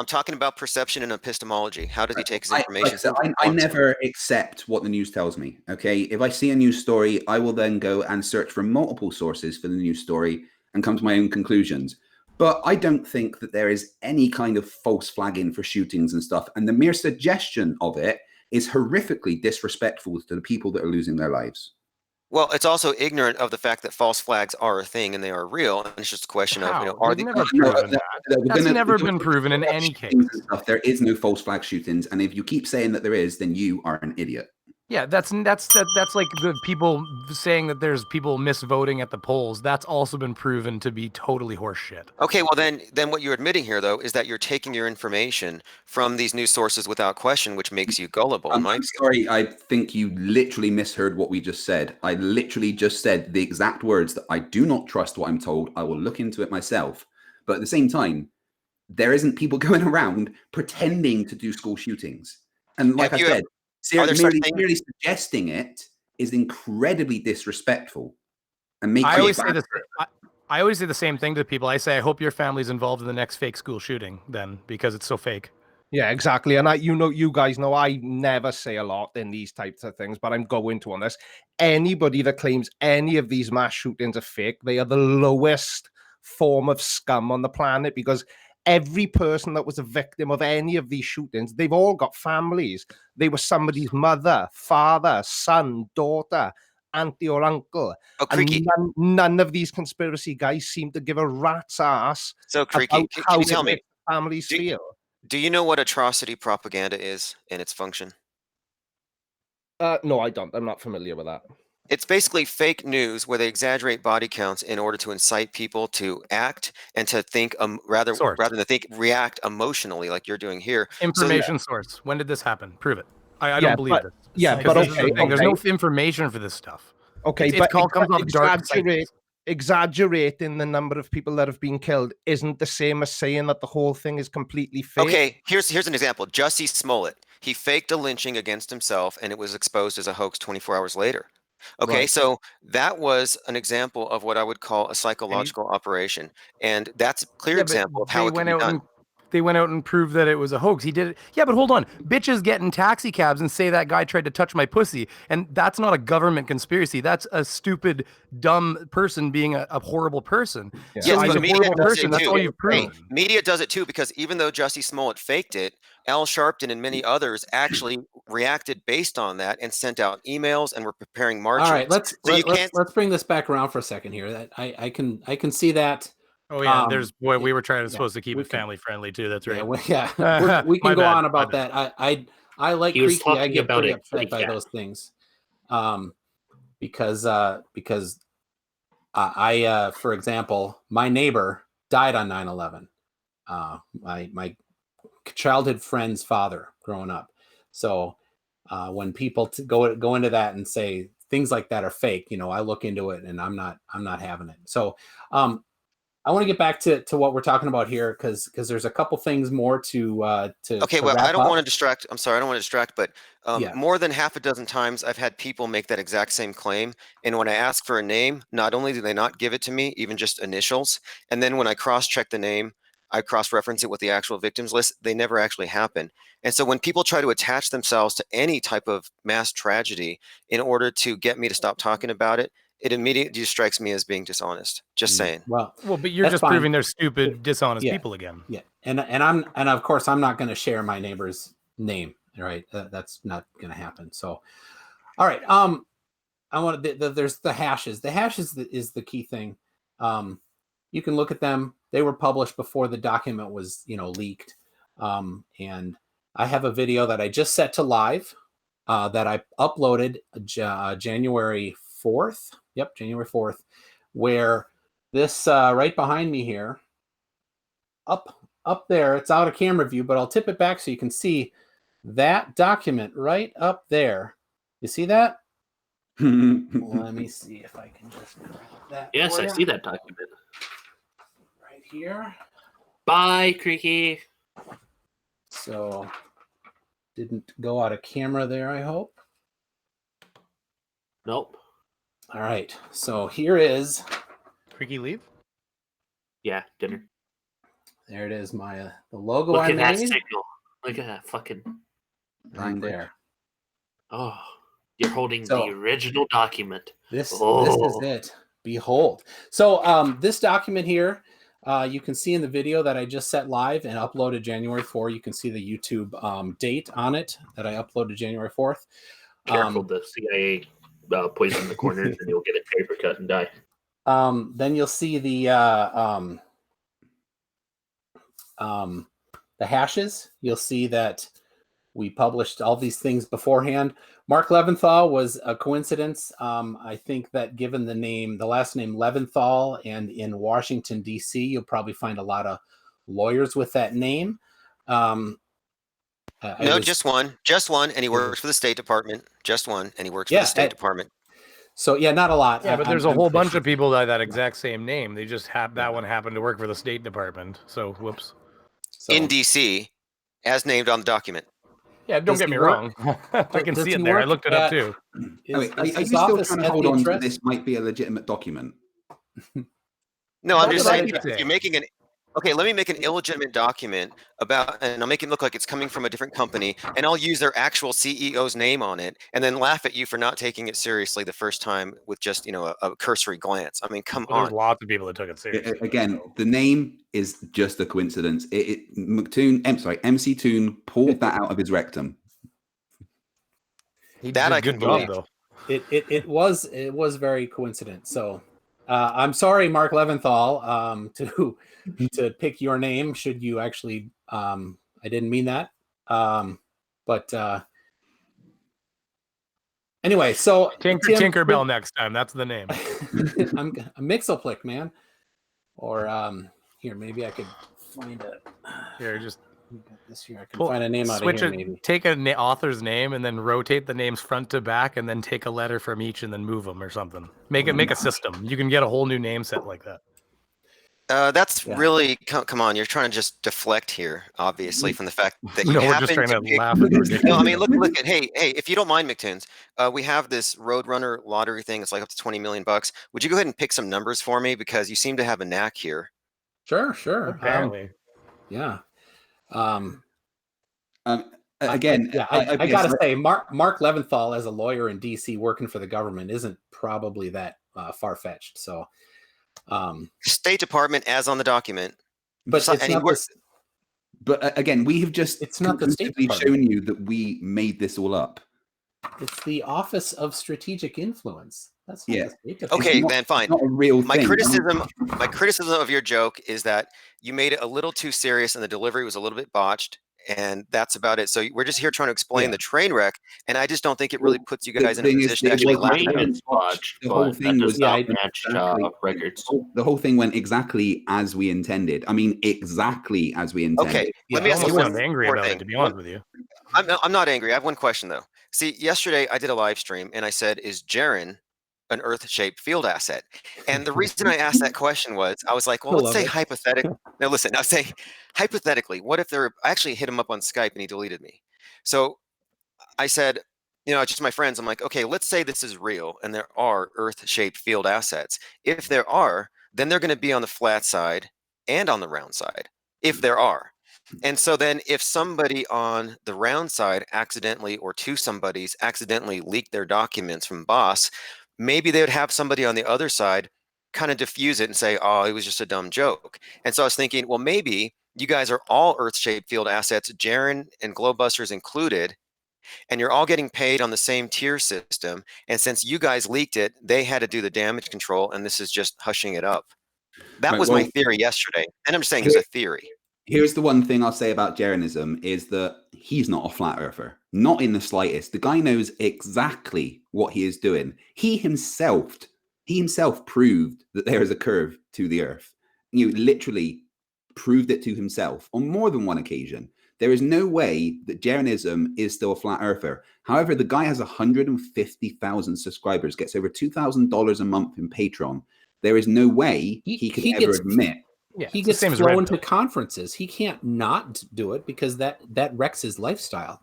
talking about perception and epistemology. How does he take his information? I never accept what the news tells me. Okay, if I see a news story, I will then go and search for multiple sources for the news story and come to my own conclusions. But I don't think that there is any kind of false flagging for shootings and stuff. And the mere suggestion of it is horrifically disrespectful to the people that are losing their lives. Well, it's also ignorant of the fact that false flags are a thing and they are real. And it's just a question of, are they never proven that? That's never been proven in any case. There is no false flag shootings, and if you keep saying that there is, then you are an idiot. Yeah, that's like the people saying that there's people misvoting at the polls. That's also been proven to be totally horseshit. Okay, well then what you're admitting here, though, is that you're taking your information from these news sources without question, which makes you gullible. I'm sorry, I think you literally misheard what we just said. I literally just said the exact words that I do not trust what I'm told. I will look into it myself. But at the same time, there isn't people going around pretending to do school shootings. And like I said, merely suggesting it is incredibly disrespectful. And I always say the same thing to people. I say, I hope your family's involved in the next fake school shooting then, because it's so fake. Yeah, exactly. And you guys know I never say a lot in these types of things, but I'm going to on this. Anybody that claims any of these mass shootings are fake, they are the lowest form of scum on the planet, because every person that was a victim of any of these shootings, they've all got families. They were somebody's mother, father, son, daughter, auntie or uncle. Oh, Creaky. And none of these conspiracy guys seem to give a rat's ass So, Creaky, about can how you tell me, families feel. do you know what atrocity propaganda is in its function? No, I don't. I'm not familiar with that. It's basically fake news where they exaggerate body counts in order to incite people to act and to think rather than think react emotionally like you're doing here. Information source. When did this happen? Prove it. I don't believe this. Yeah, but okay, there's no information for this stuff. Okay, it comes off dark exaggerating the number of people that have been killed isn't the same as saying that the whole thing is completely fake. Okay, here's an example. Jussie Smollett. He faked a lynching against himself, and it was exposed as a hoax 24 hours later. Okay, right. So that was an example of what I would call a psychological operation, and that's a clear example of how it can be done. They went out and proved that it was a hoax. He did it. Yeah, but hold on. Bitches get in taxi cabs and say that guy tried to touch my pussy, and that's not a government conspiracy. That's a stupid, dumb person being a horrible person. Yeah. So he's a horrible person. That's all you've proven. Hey, media does it too, because even though Jussie Smollett faked it, Al Sharpton and many others actually reacted based on that and sent out emails and were preparing marches. All right, let's bring this back around for a second here. That I can see that. Oh yeah, we were supposed to keep it family friendly too. That's right. We can go on about that. I like Creaky. I get pretty upset by those things, because I for example, my neighbor died on 9/11. My childhood friend's father growing up. So when people go into that and say things like that are fake, I look into it and I'm not having it. So I want to get back to what we're talking about here because there's a couple things more to okay, well, I don't want to distract. I'm sorry, I don't want to distract, but more than half a dozen times I've had people make that exact same claim, and when I ask for a name, not only do they not give it to me, even just initials, and then when I cross-check the name, I cross-reference it with the actual victims list, they never actually happen. And so when people try to attach themselves to any type of mass tragedy in order to get me to stop talking about it, it immediately strikes me as being dishonest. Just saying. Well, but you're just proving they're stupid, dishonest people again. Yeah, and of course I'm not going to share my neighbor's name. Right, that's not going to happen. So, all right. I want there's the hashes. The hashes is the key thing. You can look at them. They were published before the document was leaked. And I have a video that I just set to live that I uploaded January 4th. Yep, January 4th, where this right behind me here, up there, it's out of camera view, but I'll tip it back so you can see that document right up there. You see that? Let me see if I can just grab that. Yes, I see that document. Right here. Bye, Creaky. So, didn't go out of camera there, I hope. Nope. All right, so here is Creaky leave. Yeah, dinner. There it is, the logo. Look I at that made. signal. Look at that fucking. Right there. Oh, you're holding the original document. This is it. Behold. So this document here, you can see in the video that I just set live and uploaded January 4. You can see the YouTube date on it that I uploaded January 4th. Careful, the CIA poison the corners and you'll get a paper cut and die. Then you'll see the hashes. You'll see that we published all these things beforehand. Mark Leventhal was a coincidence. I think that given the last name Leventhal, and in Washington, D.C., you'll probably find a lot of lawyers with that name. No, just one, and he works for the State Department. Just one, and he works for the State Department. So yeah, not a lot. Yeah, but there's a whole bunch of people that exact same name. They just have that one happened to work for the State Department. So whoops. In D.C., as named on the document. Yeah, don't get me wrong. I can see it there. I looked it up too. Are you still trying to hold on to this might be a legitimate document? No, I'm just saying if you're making an okay, let me make an illegitimate document and I'll make it look like it's coming from a different company, and I'll use their actual CEO's name on it, and then laugh at you for not taking it seriously the first time with just a cursory glance. I mean, come on. There's lots of people that took it seriously. Again, the name is just a coincidence. MC Toon pulled that out of his rectum. He did a good job, though. It was very coincident. So I'm sorry, Mark Leventhal, to pick your name. Should you actually? I didn't mean that. But anyway, so Tinkerbell next time. That's the name. I'm a Mixelplick, man. Or here, maybe I could find a. Here, just this here. I can find a name out of here. Maybe take an author's name and then rotate the names front to back, and then take a letter from each and then move them or something. Make a system. You can get a whole new name set like that. That's really come on. You're trying to just deflect here, obviously, from the fact that you we're just trying to laugh. No, I mean, look at hey, if you don't mind, McTunes, we have this Roadrunner lottery thing. It's like up to $20 million. Would you go ahead and pick some numbers for me, because you seem to have a knack here? Sure. Apparently, yeah. Again, I gotta say, Mark Leventhal as a lawyer in DC working for the government isn't probably that far-fetched. So, State Department, as on the document, but it's not this. But again, we have just it's not the State Department. Shown you that we made this all up. It's the Office of Strategic Influence. That's not the State Department. Okay, then fine. Not a real my thing. criticism of your joke is that you made it a little too serious and the delivery was a little bit botched, and that's about it. So we're just here trying to explain the train wreck, and I just don't think it really puts you guys in a position to actually laugh at it. The whole thing was match records. The whole thing went exactly as we intended. I mean, exactly as we intended. Okay, let me ask you one angry more about thing. it, to be honest with you. I'm not angry. I have one question though. See, yesterday I did a live stream and I said, "Is Jaren an Earth-shaped field asset?" And the reason I asked that question was, I was like, well, let's say hypothetically. Now listen, I was saying hypothetically, what if I actually hit him up on Skype and he deleted me. So I said, just my friends, I'm like, okay, let's say this is real and there are Earth-shaped field assets. If there are, then they're going to be on the flat side and on the round side, if there are. And so then if somebody on the round side accidentally, or two somebodies accidentally leaked their documents from Boss, maybe they would have somebody on the other side kind of diffuse it and say, oh, it was just a dumb joke. And so I was thinking, well, maybe you guys are all Earth-shaped field assets, Jaren and Globebusters included, and you're all getting paid on the same tier system. And since you guys leaked it, they had to do the damage control, and this is just hushing it up. That was my theory yesterday. And I'm just saying it's a theory. Here's the one thing I'll say about Jeranism is that he's not a flat earther, not in the slightest. The guy knows exactly what he is doing. He himself proved that there is a curve to the earth. You literally proved it to himself on more than one occasion. There is no way that Jeranism is still a flat earther. However, the guy has 150,000 subscribers, gets over $2,000 a month in Patreon. There is no way he could ever admit. Yeah, he gets flown to conferences. He can't not do it because that wrecks his lifestyle.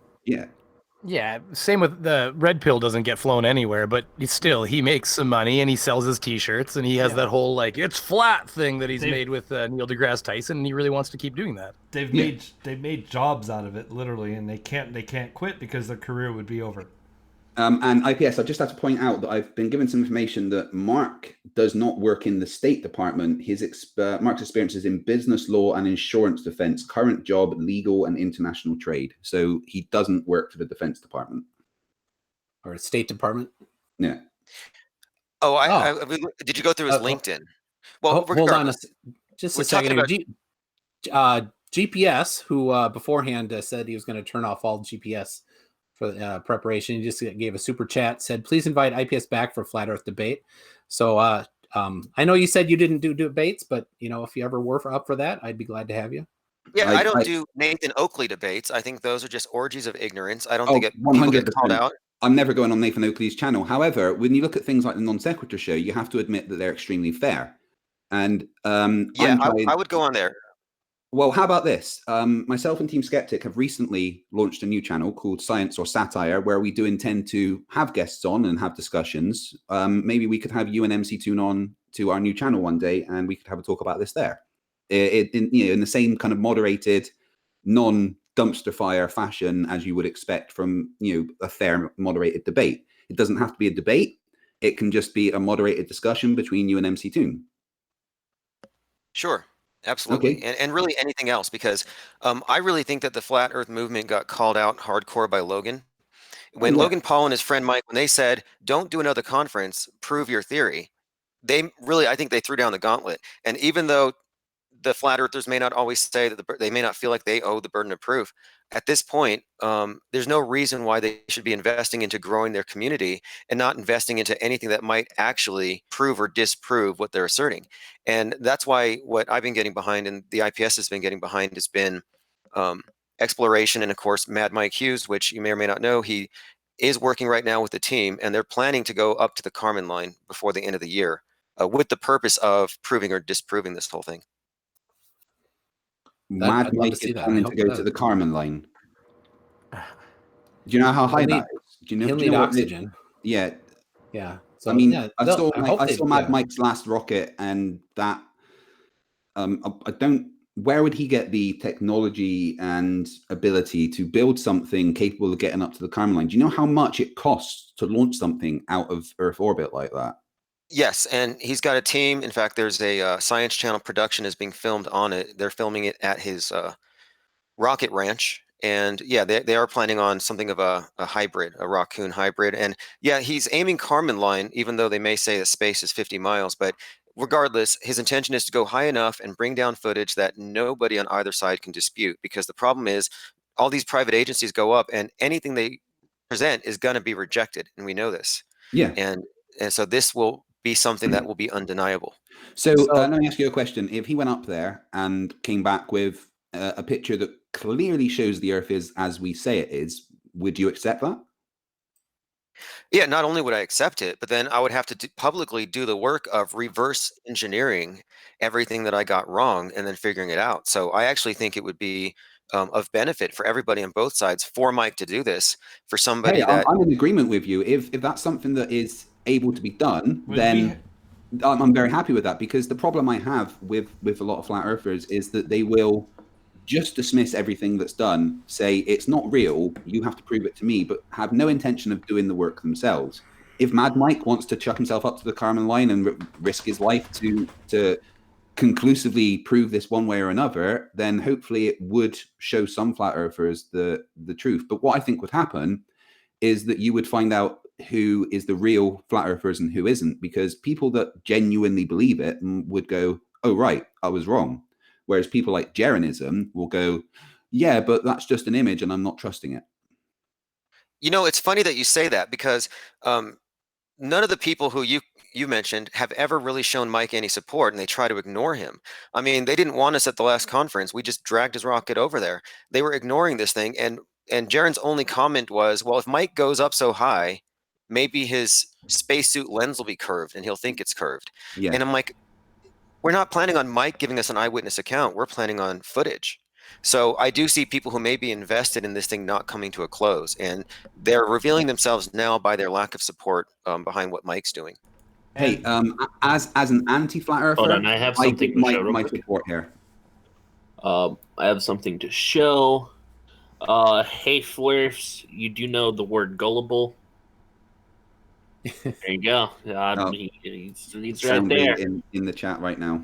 Yeah, same with the Red Pill doesn't get flown anywhere, but still he makes some money and he sells his T-shirts and he has that whole it's flat thing that he's made with Neil deGrasse Tyson, and he really wants to keep doing that. They've made jobs out of it literally, and they can't quit because their career would be over. And IPS, I just have to point out that I've been given some information that Mark does not work in the State Department. Mark's experience is in business law and insurance defense, current job, legal and international trade. So he doesn't work for the Defense Department. Or State Department? Yeah. Did you go through his LinkedIn? Well, hold on just a second. GPS, who beforehand said he was going to turn off all GPS for preparation. He just gave a super chat, said, please invite IPS back for Flat Earth debate. So I know you said you didn't do debates, but if you ever were up for that, I'd be glad to have you. Yeah, I don't do Nathan Oakley debates. I think those are just orgies of ignorance. I don't think people get called out. I'm never going on Nathan Oakley's channel. However, when you look at things like the NonSequitor show, you have to admit that they're extremely fair. And I would go on there. Well, how about this? Myself and Team Skeptic have recently launched a new channel called Science or Satire, where we do intend to have guests on and have discussions. Maybe we could have you and MC Toon on to our new channel one day, and we could have a talk about this there. In the same kind of moderated, non-dumpster fire fashion as you would expect from a fair moderated debate. It doesn't have to be a debate. It can just be a moderated discussion between you and MC Toon. Sure. Absolutely. Okay. And really anything else, because I really think that the Flat Earth movement got called out hardcore by Logan. When Logan Paul and his friend Mike, when they said, don't do another conference, prove your theory, they really, I think they threw down the gauntlet. And even though the flat earthers may not always say that they may not feel like they owe the burden of proof, at this point, there's no reason why they should be investing into growing their community and not investing into anything that might actually prove or disprove what they're asserting. And that's why what I've been getting behind and the IPS has been getting behind has been exploration. And of course, Mad Mike Hughes, which you may or may not know, he is working right now with the team, and they're planning to go up to the Kármán line before the end of the year with the purpose of proving or disproving this whole thing. Mad Mike is planning to go to the Kármán line. Do you know how high that is? Do you know? He'll need oxygen. Yeah. So, I mean, yeah, I saw Mad Mike's last rocket, and that I don't. Where would he get the technology and ability to build something capable of getting up to the Kármán line? Do you know how much it costs to launch something out of Earth orbit like that? Yes, and he's got a team. In fact, there's a Science Channel production is being filmed on it. They're filming it at his rocket ranch. And yeah, they are planning on something of a hybrid, a Raccoon hybrid. And yeah, he's aiming Kármán line, even though they may say that space is 50 miles. But regardless, his intention is to go high enough and bring down footage that nobody on either side can dispute. Because the problem is all these private agencies go up and anything they present is going to be rejected. And we know this. Yeah. And so this will be something that will be undeniable. So let me ask you a question. If he went up there and came back with a picture that clearly shows the Earth is as we say it is, would you accept that? Yeah, not only would I accept it, but then I would have to publicly do the work of reverse engineering everything that I got wrong and then figuring it out. So I actually think it would be of benefit for everybody on both sides for Mike to do this, for somebody that... I'm in agreement with you. If that's something that is able to be done, then I'm very happy with that, because the problem I have with a lot of flat earthers is that they will just dismiss everything that's done, say it's not real, you have to prove it to me, but have no intention of doing the work themselves. If Mad Mike wants to chuck himself up to the Kármán line and risk his life to conclusively prove this one way or another, then hopefully it would show some flat earthers the truth. But what I think would happen is that you would find out who is the real flat earthers and who isn't, because people that genuinely believe it would go, oh, right, I was wrong. Whereas people like Jeranism will go, yeah, but that's just an image and I'm not trusting it. You know, it's funny that you say that, because none of the people who you mentioned have ever really shown Mike any support, and they try to ignore him. I mean, they didn't want us at the last conference. We just dragged his rocket over there. They were ignoring this thing. And Jaren's only comment was, well, if Mike goes up so high, maybe his spacesuit lens will be curved and he'll think it's curved. Yeah. And I'm like, we're not planning on Mike giving us an eyewitness account. We're planning on footage. So I do see people who may be invested in this thing not coming to a close, and they're revealing themselves now by their lack of support behind what Mike's doing. Hey, as an anti-flat earther, hold on, I have something to show. My support here. I have something to show. Hey, Flurfs, you do know the word gullible? There you go. He's right there in the chat right now.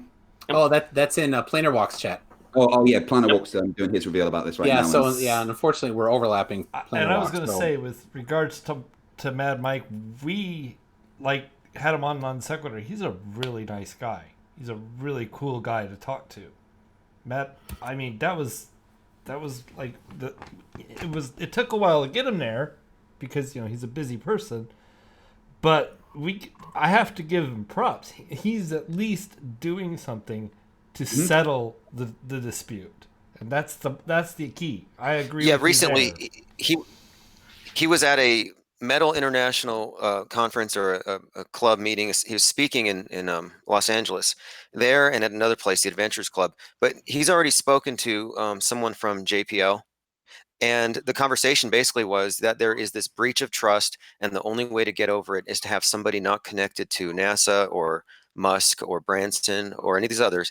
Oh, that's in Planarwalk's chat. Oh yeah, Planarwalk's doing his reveal about this right now. Yeah, and unfortunately we're overlapping Planarwalk. And I was going to say, with regards to Mad Mike, we had him on NonSequitor. He's a really nice guy. He's a really cool guy to talk to. Matt, I mean, that was like it took a while to get him there, because he's a busy person. But I have to give him props. He's at least doing something to settle the dispute, and that's the key. I agree. Yeah, recently he was at a Metal International conference or a club meeting. He was speaking in Los Angeles there, and at another place, the Adventures Club. But he's already spoken to someone from JPL. And the conversation basically was that there is this breach of trust, and the only way to get over it is to have somebody not connected to NASA or Musk or Branson or any of these others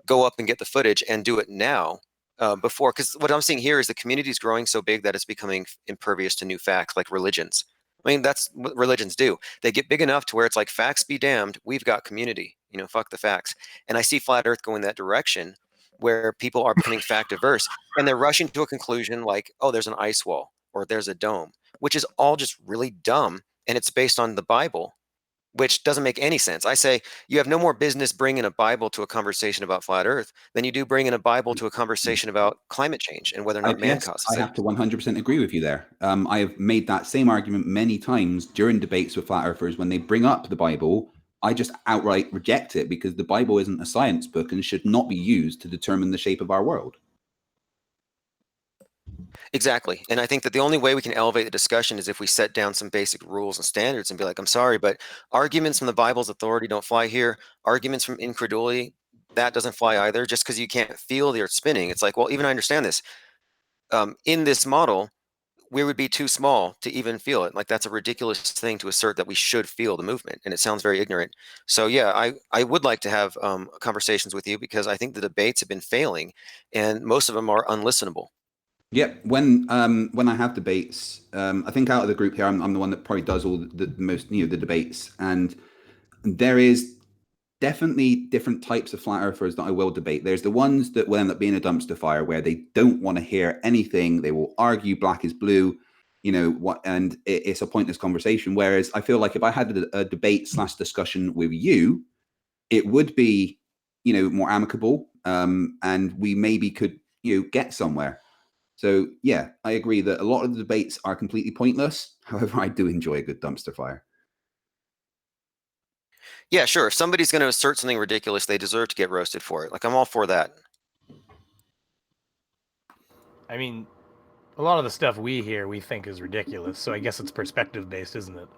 go up and get the footage and do it now before. Because what I'm seeing here is the community is growing so big that it's becoming impervious to new facts, like religions. I mean, that's what religions do. They get big enough to where it's like, facts be damned, we've got community, fuck the facts. And I see Flat Earth going that direction, where people are becoming fact averse, and they're rushing to a conclusion like, oh, there's an ice wall or there's a dome, which is all just really dumb, and it's based on the Bible, which doesn't make any sense. I say you have no more business bringing a Bible to a conversation about flat Earth than you do bringing a Bible to a conversation about climate change and whether or not man causes it. I have to 100% agree with you there. I have made that same argument many times during debates with flat earthers. When they bring up the Bible, I just outright reject it because the Bible isn't a science book and should not be used to determine the shape of our world. Exactly. And I think that the only way we can elevate the discussion is if we set down some basic rules and standards and be like, I'm sorry, but arguments from the Bible's authority don't fly here. Arguments from incredulity, that doesn't fly either. Just because you can't feel the earth spinning. It's like, well, even I understand this. In this model, we would be too small to even feel it. Like, that's a ridiculous thing to assert that we should feel the movement. And it sounds very ignorant. So yeah, I would like to have conversations with you because I think the debates have been failing and most of them are unlistenable. Yep. When I have debates, I think out of the group here, I'm the one that probably does all the most, the debates. And there is definitely different types of flat earthers that I will debate. There's the ones that will end up being a dumpster fire where they don't want to hear anything. They will argue black is blue, and it's a pointless conversation. Whereas I feel like if I had a debate / discussion with you, it would be, more amicable, and we maybe could, get somewhere. So yeah, I agree that a lot of the debates are completely pointless. However, I do enjoy a good dumpster fire. Yeah, sure. If somebody's going to assert something ridiculous, they deserve to get roasted for it. Like, I'm all for that. I mean, a lot of the stuff we hear, we think is ridiculous. So I guess it's perspective based, isn't it?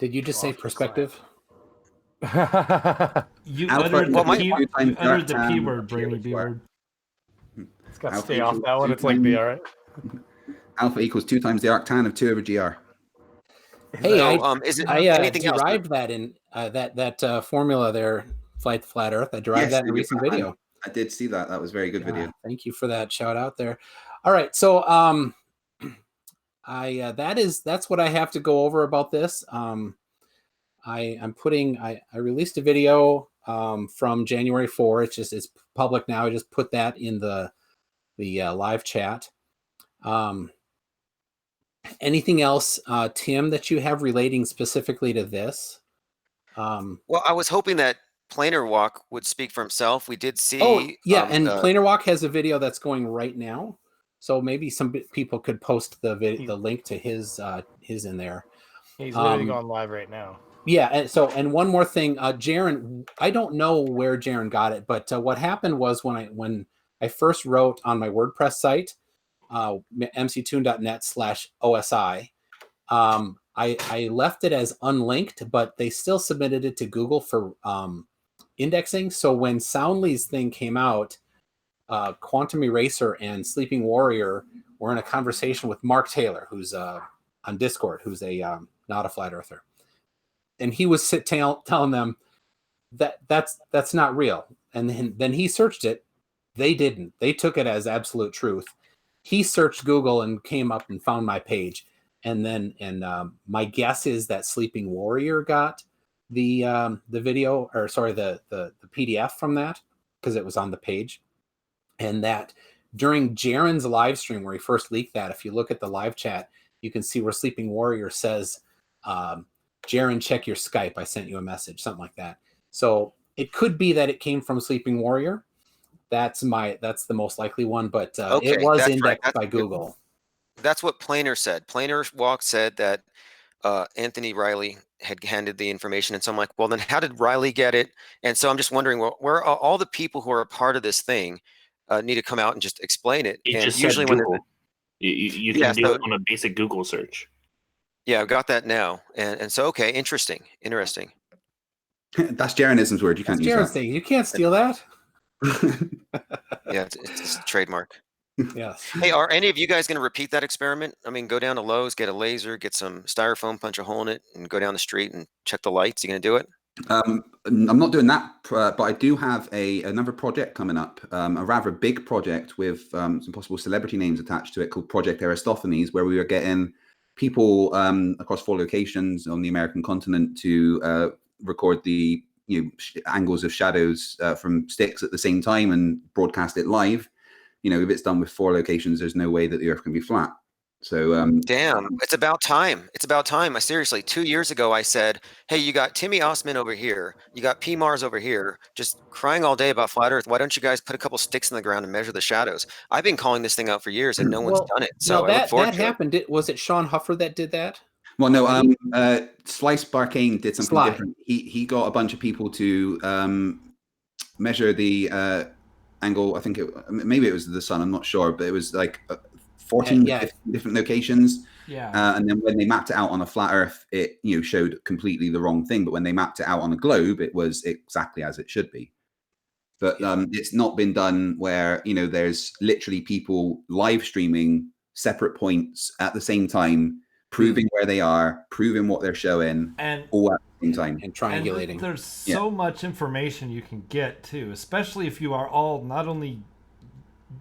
Did you just say perspective? You uttered the P word, Brainy B-word. It's got to stay off that one. It's like the all right. Alpha equals 2 times the arctan of 2 over GR. Hey, so, I derived that in that formula there, Flight to Flat Earth. I derived that in a recent video. I did see that. That was a very good video. Thank you for that shout out there. All right, so that's what I have to go over about this. I released a video from January 4. It's public now. I just put that in the live chat. Anything else, Tim, that you have relating specifically to this? Well, I was hoping that Planarwalk would speak for himself. We did see. Oh, yeah, and Planarwalk has a video that's going right now. So maybe some people could post the link to his in there. He's literally going live right now. Yeah, and one more thing, Jaron, I don't know where Jaron got it, but what happened was when I first wrote on my WordPress site, mctoon.net/OSI, I left it as unlinked, but they still submitted it to Google for indexing. So when Soundly's thing came out, Quantum Eraser and Sleeping Warrior were in a conversation with Mark Taylor, who's on Discord, who's a not a flat earther. And he was telling them that's not real. And then he searched it. They didn't. They took it as absolute truth. He searched Google and came up and found my page. And then my guess is that Sleeping Warrior got the video, or sorry, the PDF from that, because it was on the page. And that during Jaron's live stream where he first leaked that, if you look at the live chat, you can see where Sleeping Warrior says, Jaron, check your Skype. I sent you a message, something like that. So it could be that it came from Sleeping Warrior. That's the most likely one, but it was indexed by Google. That's what Planar said. Planarwalk said that Anthony Riley had handed the information, and so I'm like, well, then how did Riley get it? And so I'm just wondering, well, where are all the people who are a part of this thing need to come out and just explain it? It and just usually said when Google. You can do it on a basic Google search. Yeah, I've got that now, and so okay, interesting. That's Jaronism's word. You can't use that. Thing. You can't steal that. Yeah, it's a trademark. Yes. Hey, are any of you guys going to repeat that experiment? I mean, go down to Lowe's, get a laser, get some styrofoam, punch a hole in it, and go down the street and check the lights. You going to do it? I'm not doing that, but I do have another project coming up, a rather big project with some possible celebrity names attached to it, called Project Aristophanes, where we are getting people across 4 locations on the American continent to record the angles of shadows from sticks at the same time and broadcast it live. if it's done with 4 locations, there's no way that the Earth can be flat. So damn, it's about time. It's about time. I seriously, 2 years ago, I said, hey, you got Timmy Osman over here, you got P. Mars over here, just crying all day about flat Earth. Why don't you guys put a couple sticks in the ground and measure the shadows? I've been calling this thing out for years, and no one's done it. So I look forward to happened. Was it Sean Huffer that did that? Well, no. Sparkane did something different. He got a bunch of people to measure the angle. I think maybe it was the sun. I'm not sure, but it was like 14 to 15 different locations. Yeah. And then when they mapped it out on a flat Earth, it showed completely the wrong thing. But when they mapped it out on a globe, it was exactly as it should be. But it's not been done where there's literally people live streaming separate points at the same time, proving where they are, proving what they're showing, and all at the same time, and triangulating. And there's so much information you can get too, especially if you are all not only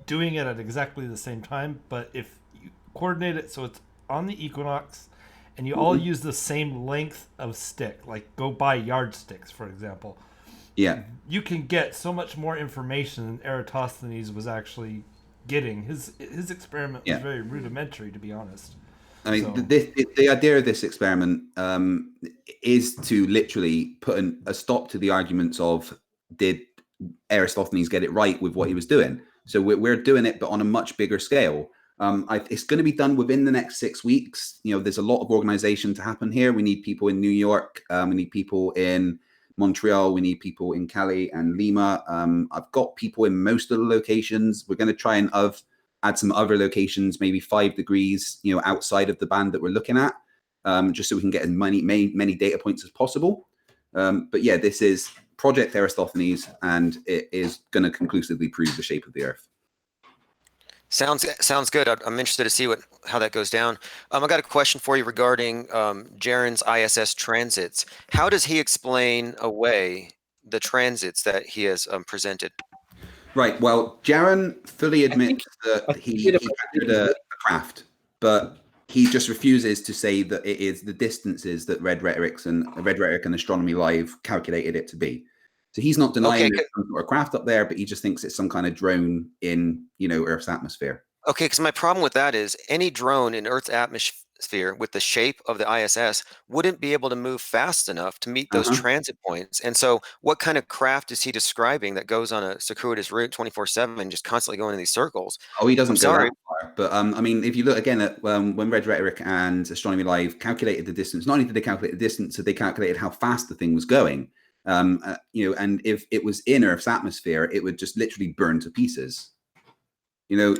doing it at exactly the same time, but if you coordinate it so it's on the equinox and you all use the same length of stick, like go buy yardsticks, for example. Yeah. You can get so much more information than Eratosthenes was actually getting. His experiment was very rudimentary, to be honest. I mean, the idea of this experiment is to literally put a stop to the arguments of, did Eratosthenes get it right with what he was doing? So we're doing it, but on a much bigger scale. It's going to be done within the next 6 weeks. There's a lot of organization to happen here. We need people in New York. We need people in Montreal. We need people in Cali and Lima. I've got people in most of the locations. We're going to try and add some other locations, maybe 5 degrees, outside of the band that we're looking at, just so we can get as many data points as possible. But yeah, this is Project Eratosthenes, and it is going to conclusively prove the shape of the Earth. Sounds good. I'm interested to see how that goes down. I got a question for you regarding Jaren's ISS transits. How does he explain away the transits that he has presented? Right. Well, Jaren fully admits that he captured a craft, but he just refuses to say that it is the distances that Red Rhetoric and Astronomy Live calculated it to be. So he's not denying there's some sort of craft up there, but he just thinks it's some kind of drone in, Earth's atmosphere. Okay, because my problem with that is any drone in Earth's atmosphere with the shape of the ISS wouldn't be able to move fast enough to meet those transit points. And so what kind of craft is he describing that goes on a circuitous route 24/7 and just constantly going in these circles? Oh, he doesn't go that far. But I mean, if you look again at when Red Rhetoric and Astronomy Live calculated the distance, not only did they calculate the distance, so they calculated how fast the thing was going. And if it was in Earth's atmosphere, it would just literally burn to pieces.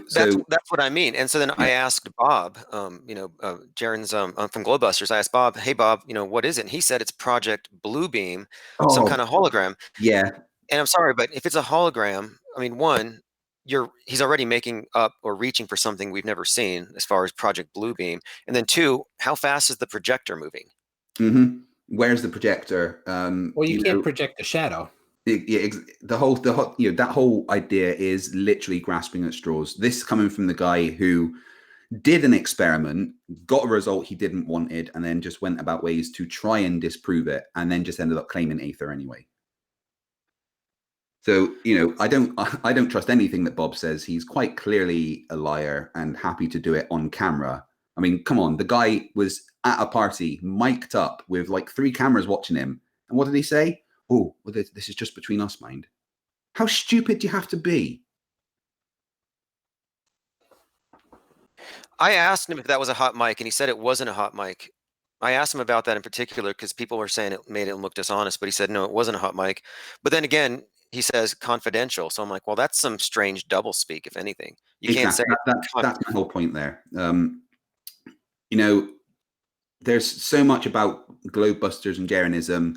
So that's what I mean. And so then I asked Bob, Jaren's from Glowbusters. I asked Bob, hey Bob, what is it? And he said it's Project Bluebeam, some kind of hologram. Yeah. And I'm sorry, but if it's a hologram, I mean, one, he's already making up or reaching for something we've never seen as far as Project Bluebeam. And then 2, how fast is the projector moving? Mm-hmm. Where's the projector? Well, you can't project the shadow. The whole that whole idea is literally grasping at straws. This coming from the guy who did an experiment, got a result he didn't wanted, and then just went about ways to try and disprove it, and then just ended up claiming Aether anyway. So I don't trust anything that Bob says. He's quite clearly a liar and happy to do it on camera. I mean, come on, the guy was at a party, mic'd up with like 3 cameras watching him. And what did he say? Oh, well, this is just between us, mind. How stupid do you have to be? I asked him if that was a hot mic, and he said it wasn't a hot mic. I asked him about that in particular because people were saying it made it look dishonest, but he said, no, it wasn't a hot mic. But then again, he says confidential. So I'm like, well, that's some strange doublespeak, if anything. You can't say that's my whole point there. There's so much about Globebusters and Jarenism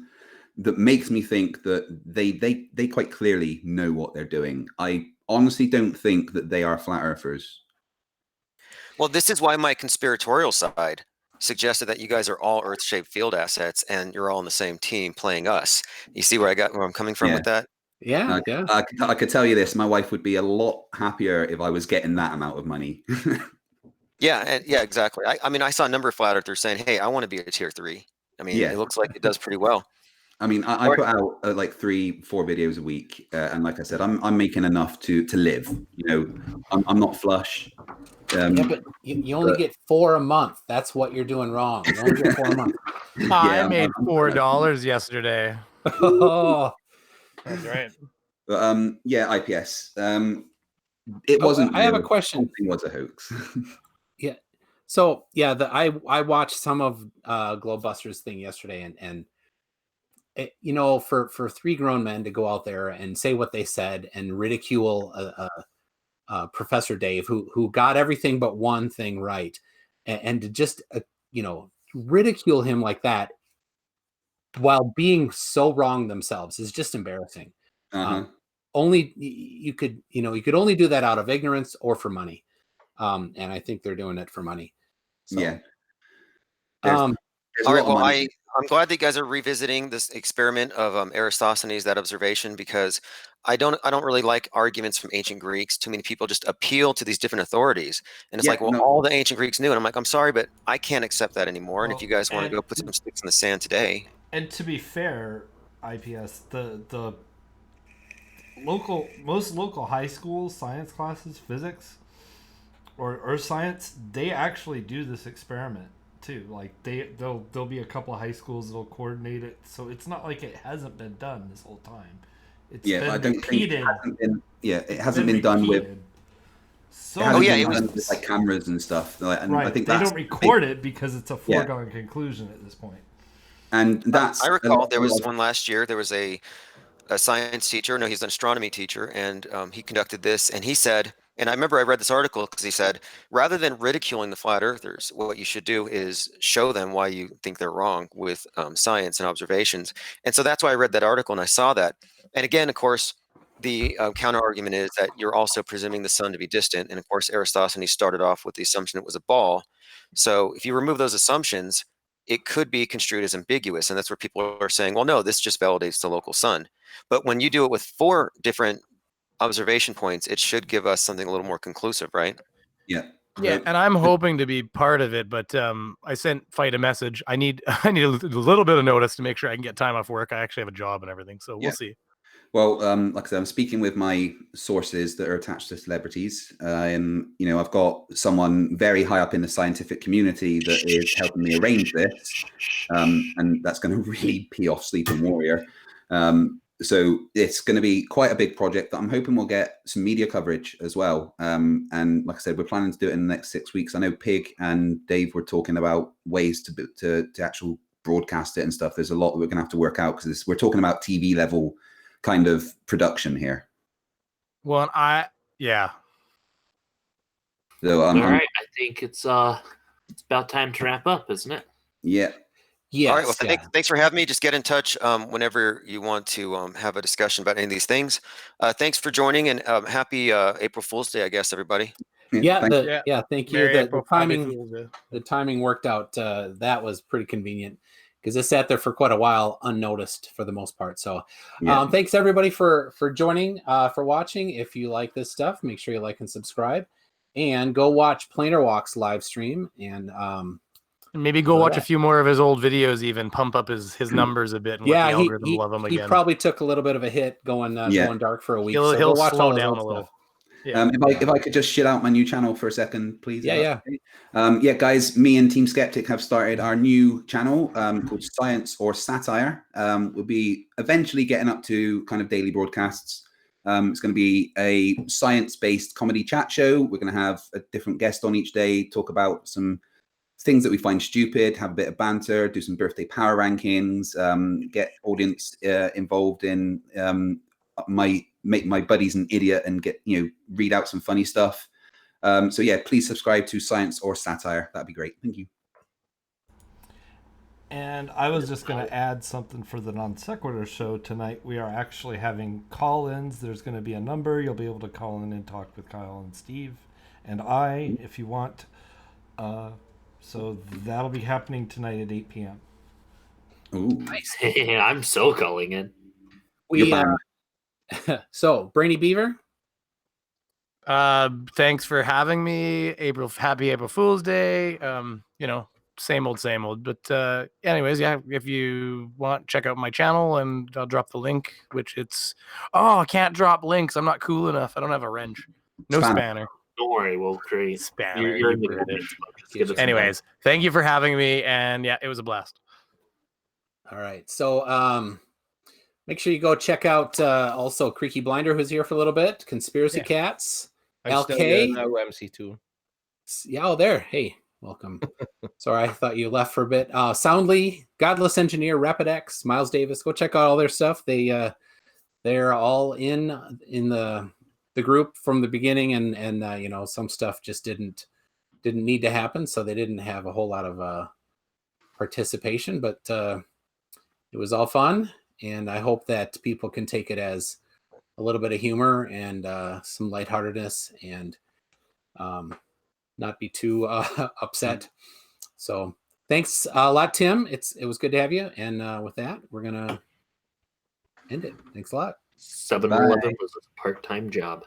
that makes me think that they quite clearly know what they're doing. I honestly don't think that they are flat earthers. Well, this is why my conspiratorial side suggested that you guys are all Earth-shaped field assets and you're all on the same team playing us. You see where I'm coming from with that? Yeah, I could tell you this. My wife would be a lot happier if I was getting that amount of money. Yeah, exactly. I mean, I saw a number of flat earthers saying, hey, I want to be a tier 3. I mean, it looks like it does pretty well. I mean, I put out like 3-4 videos a week, and like I said, I'm making enough to live. You know, I'm not flush. Yeah, but you only get 4 a month. That's what you're doing wrong. You only get 4 a month. I made $4 yesterday. Oh, that's right. But yeah, IPS. It wasn't. I have a question. Something was a hoax. Yeah. So yeah, I watched some of Globebusters thing yesterday, and you know, for 3 grown men to go out there and say what they said and ridicule Professor Dave, who got everything but one thing right, and to just you know, ridicule him like that while being so wrong themselves is just embarrassing. Only you could only do that out of ignorance or for money, and I think they're doing it for money. So, yeah. All right. Well, I'm glad that you guys are revisiting this experiment of Aristophanes, that observation, because I don't really like arguments from ancient Greeks. Too many people just appeal to these different authorities, and it's like, well, all the ancient Greeks knew, and I'm like, I'm sorry, but I can't accept that anymore. Well, and if you guys want to go put some sticks in the sand today, and to be fair, IPS, the most local high school science classes, physics or earth science, they actually do this experiment too. Like there'll be a couple of high schools that'll coordinate it, so it's not like it hasn't been done this whole time. It's been I don't repeated. think it hasn't been. Yeah, it hasn't been done with. So it was with, like, cameras and stuff. And right. I think they don't record it because it's a foregone conclusion at this point. And that's. I recall there was one last year. There was a science teacher. No, he's an astronomy teacher, and he conducted this. And he said, and I remember I read this article because he said, rather than ridiculing the flat earthers, what you should do is show them why you think they're wrong with science and observations. And so that's why I read that article and I saw that. And again, of course, the counter argument is that you're also presuming the sun to be distant. And of course, Aristophanes started off with the assumption it was a ball. So if you remove those assumptions, it could be construed as ambiguous. And that's where people are saying, well, no, this just validates the local sun. But when you do it with 4 different observation points, it should give us something a little more conclusive, right? Yeah. Yeah, and I'm hoping to be part of it, but I sent Fight a message. I need a little bit of notice to make sure I can get time off work. I actually have a job and everything, so we'll see. Well, like I said, I'm speaking with my sources that are attached to celebrities. You know, I've got someone very high up in the scientific community that is helping me arrange this, and that's going to really pee off Sleeping Warrior. So it's going to be quite a big project that I'm hoping we'll get some media coverage as well. And like I said, we're planning to do it in the next 6 weeks. I know Pig and Dave were talking about ways to actual broadcast it and stuff. There's a lot that we're going to have to work out because we're talking about TV level kind of production here. Well, yeah. So all right, I think it's about time to wrap up, isn't it? Yeah. Yes. All right. Well, thanks for having me. Just get in touch whenever you want to have a discussion about any of these things. Thanks for joining, and happy April Fool's Day, I guess, everybody. Yeah. Thank you. The timing worked out. That was pretty convenient because it sat there for quite a while unnoticed for the most part. So thanks everybody for joining, for watching. If you like this stuff, make sure you like and subscribe, and go watch Planarwalk's live stream, and maybe go watch a few more of his old videos, even pump up his numbers a bit and let the algorithm love him again. He probably took a little bit of a hit going dark for a week. He'll slow down a little. Yeah. If I could just shit out my new channel for a second, please. Yeah. Guys, me and Team Skeptic have started our new channel called Science or Satire. We'll be eventually getting up to kind of daily broadcasts. It's going to be a science-based comedy chat show. We're going to have a different guest on each day, talk about some things that we find stupid, have a bit of banter, do some birthday power rankings, get audience involved in make my buddies an idiot and get, read out some funny stuff. So yeah, please subscribe to Science or Satire. That'd be great. Thank you. And I was just going to add something for the NonSequitor show tonight. We are actually having call-ins. There's going to be a number. You'll be able to call in and talk with Kyle and Steve and I if you want. So that'll be happening tonight at 8 p.m. Ooh, nice. I'm so calling in. So Brainy Beaver, thanks for having me. Happy April Fool's Day. same old. But anyways, yeah, if you want, check out my channel, and I'll drop the link. Which it's I can't drop links. I'm not cool enough. I don't have a wrench. No spanner. Don't worry, we'll create spanner. You're in the British. Anyways, thank you for having me, and yeah, it was a blast. All right, so make sure you go check out also Creaky Blinder, who's here for a little bit. Conspiracy Catz, LK, now MC2. Yeah, oh there. Hey, welcome. Sorry, I thought you left for a bit. Soundly, Godless Engineer, Rapidex, Miles Davis. Go check out all their stuff. They're all in the group from the beginning, and you know, some stuff just didn't need to happen, so they didn't have a whole lot of participation, but it was all fun, and I hope that people can take it as a little bit of humor and some lightheartedness, and not be too upset. So thanks a lot, Tim. It was good to have you, and with that, we're gonna end it. Thanks a lot. 7-Eleven was a part-time job.